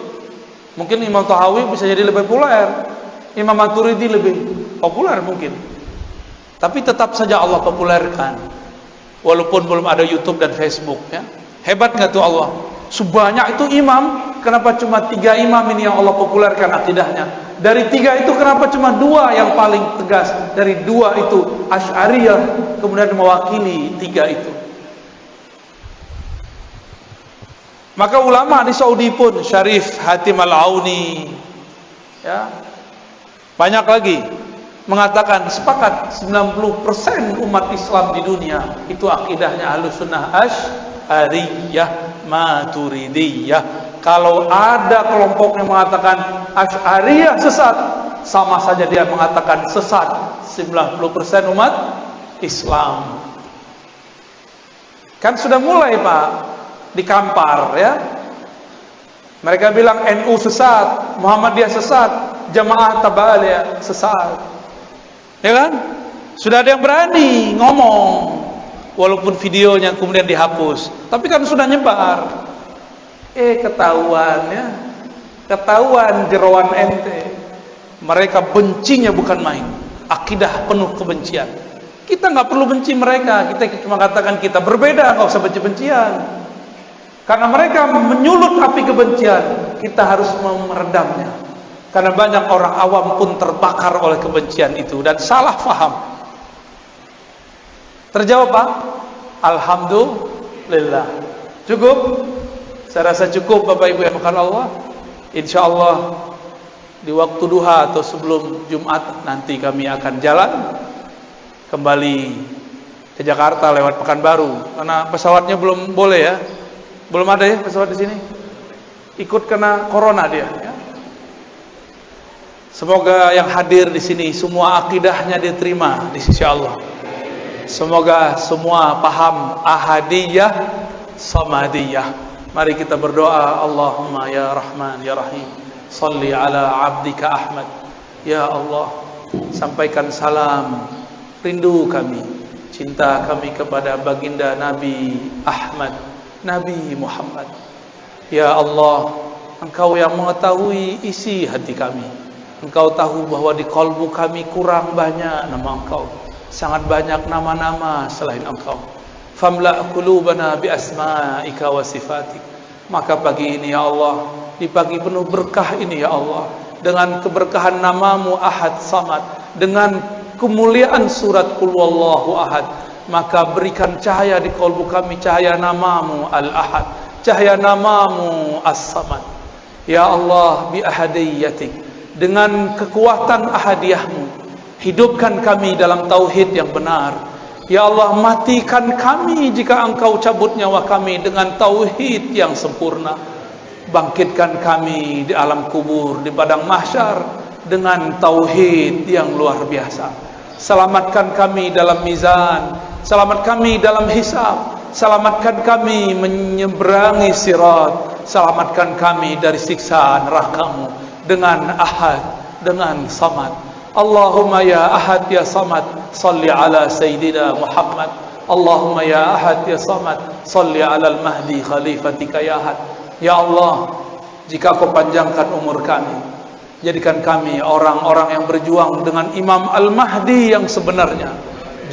mungkin Imam Tahawi bisa jadi lebih populer. Imam Maturidi lebih populer mungkin. Tapi tetap saja Allah populerkan, walaupun belum ada YouTube dan Facebook ya. Hebat nggak tuh Allah? Sebanyak itu imam, kenapa cuma 3 imam ini yang Allah populerkan akidahnya? Dari 3 itu kenapa cuma 2 yang paling tegas? Dari 2 itu Asy'ariyah kemudian mewakili 3 itu. Maka ulama di Saudi pun, Syarif Hatim Al-Auni ya, banyak lagi mengatakan sepakat 90% umat Islam di dunia itu akidahnya Ahlussunnah Asy'ariyah Maturidiyah. Kalau ada kelompok yang mengatakan Asy'ariyah sesat, sama saja dia mengatakan sesat 90% umat Islam. Kan sudah mulai Pak dikampar ya. Mereka bilang NU sesat, Muhammadiyah sesat, Jamaah Tabaliyah sesat. Ya kan? Sudah ada yang berani ngomong, walaupun videonya kemudian dihapus, tapi kan sudah nyebar. Ketahuan ya, ketahuan jeroan ente. Mereka bencinya bukan main, akidah penuh kebencian. Kita nggak perlu benci mereka, kita cuma katakan kita berbeda, nggak usah benci-bencian. Karena mereka menyulut api kebencian, kita harus meredamnya. Karena banyak orang awam pun terbakar oleh kebencian itu dan salah faham. Terjawab Pak? Alhamdulillah. Cukup? Saya rasa cukup Bapak Ibu yang dimuliakan Allah. Insya Allah di waktu duha atau sebelum Jumat nanti kami akan jalan kembali ke Jakarta lewat Pekanbaru. Karena pesawatnya belum boleh ya. Belum ada ya pesawat di sini. Ikut kena corona dia ya. Semoga yang hadir di sini semua akidahnya diterima di sisi Allah. Semoga semua paham ahadiyah, samadiyah. Mari kita berdoa. Allahumma ya Rahman ya Rahim, salli ala abdika Ahmad. Ya Allah, sampaikan salam rindu kami, cinta kami kepada baginda Nabi Ahmad, Nabi Muhammad. Ya Allah, Engkau yang mengetahui isi hati kami. Engkau tahu bahwa di kalbu kami kurang banyak nama Engkau, sangat banyak nama-nama selain Engkau. Famla' qulubana bi asma'ika wa sifatik. Maka pagi ini ya Allah, di pagi penuh berkah ini ya Allah, dengan keberkahan namamu Ahad Samad, dengan kemuliaan surat Qul Huwallahu Ahad, maka berikan cahaya di kalbu kami, cahaya namamu Al-Ahad, cahaya namamu As-Samad. Ya Allah, bi ahadiyatik, dengan kekuatan ahadiyahmu, hidupkan kami dalam tauhid yang benar. Ya Allah, matikan kami jika Engkau cabut nyawa kami dengan tauhid yang sempurna. Bangkitkan kami di alam kubur, di padang mahsyar dengan tauhid yang luar biasa. Selamatkan kami dalam mizan, selamat kami dalam hisab, selamatkan kami menyeberangi sirat, selamatkan kami dari siksa neraka-Mu dengan Ahad, dengan Samad. Allahumma ya Ahad ya Samad, salli ala Sayyidina Muhammad. Allahumma ya Ahad ya Samad, salli ala al-Mahdi khalifatika ya Ahad. Ya Allah, jika Kau panjangkan umur kami, jadikan kami orang-orang yang berjuang dengan Imam Al-Mahdi yang sebenarnya.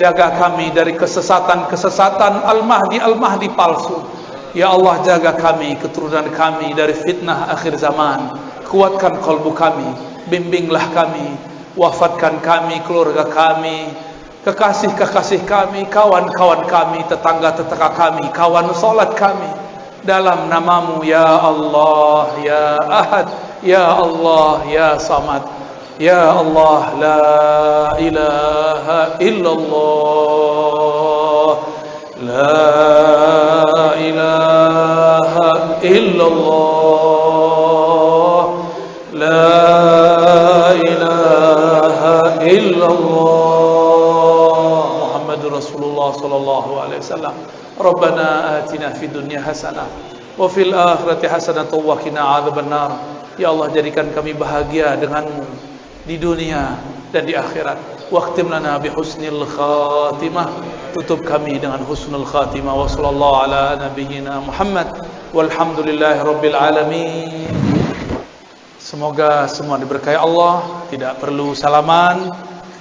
Jaga kami dari kesesatan-kesesatan Al-Mahdi palsu. Ya Allah, jaga kami, keturunan kami dari fitnah akhir zaman. Kuatkan kalbu kami, bimbinglah kami, wafatkan kami, keluarga kami, kekasih-kekasih kami, kawan-kawan kami, tetangga-tetangga kami, kawan salat kami, dalam namamu ya Allah, ya Ahad, ya Allah, ya Samad. Ya Allah, la ilaha illallah, la ilaha illallah, la ilaha illallah, Muhammadur Rasulullah sallallahu alaihi wasallam. Rabbana atina fid dunya hasanah wa fil akhirati hasanah wa qina adzabannar. Ya Allah, jadikan kami bahagia denganmu di dunia dan di akhirat. Waqtim lana bi husnil khatimah, tutup kami dengan husnul khatimah. Wa sallallahu ala nabiyyina Muhammad walhamdulillahi rabbil alamin. Semoga semua diberkahi Allah, tidak perlu salaman,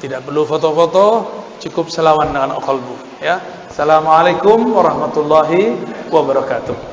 tidak perlu foto-foto, cukup salawan dengan qalbu ya. Assalamualaikum warahmatullahi wabarakatuh.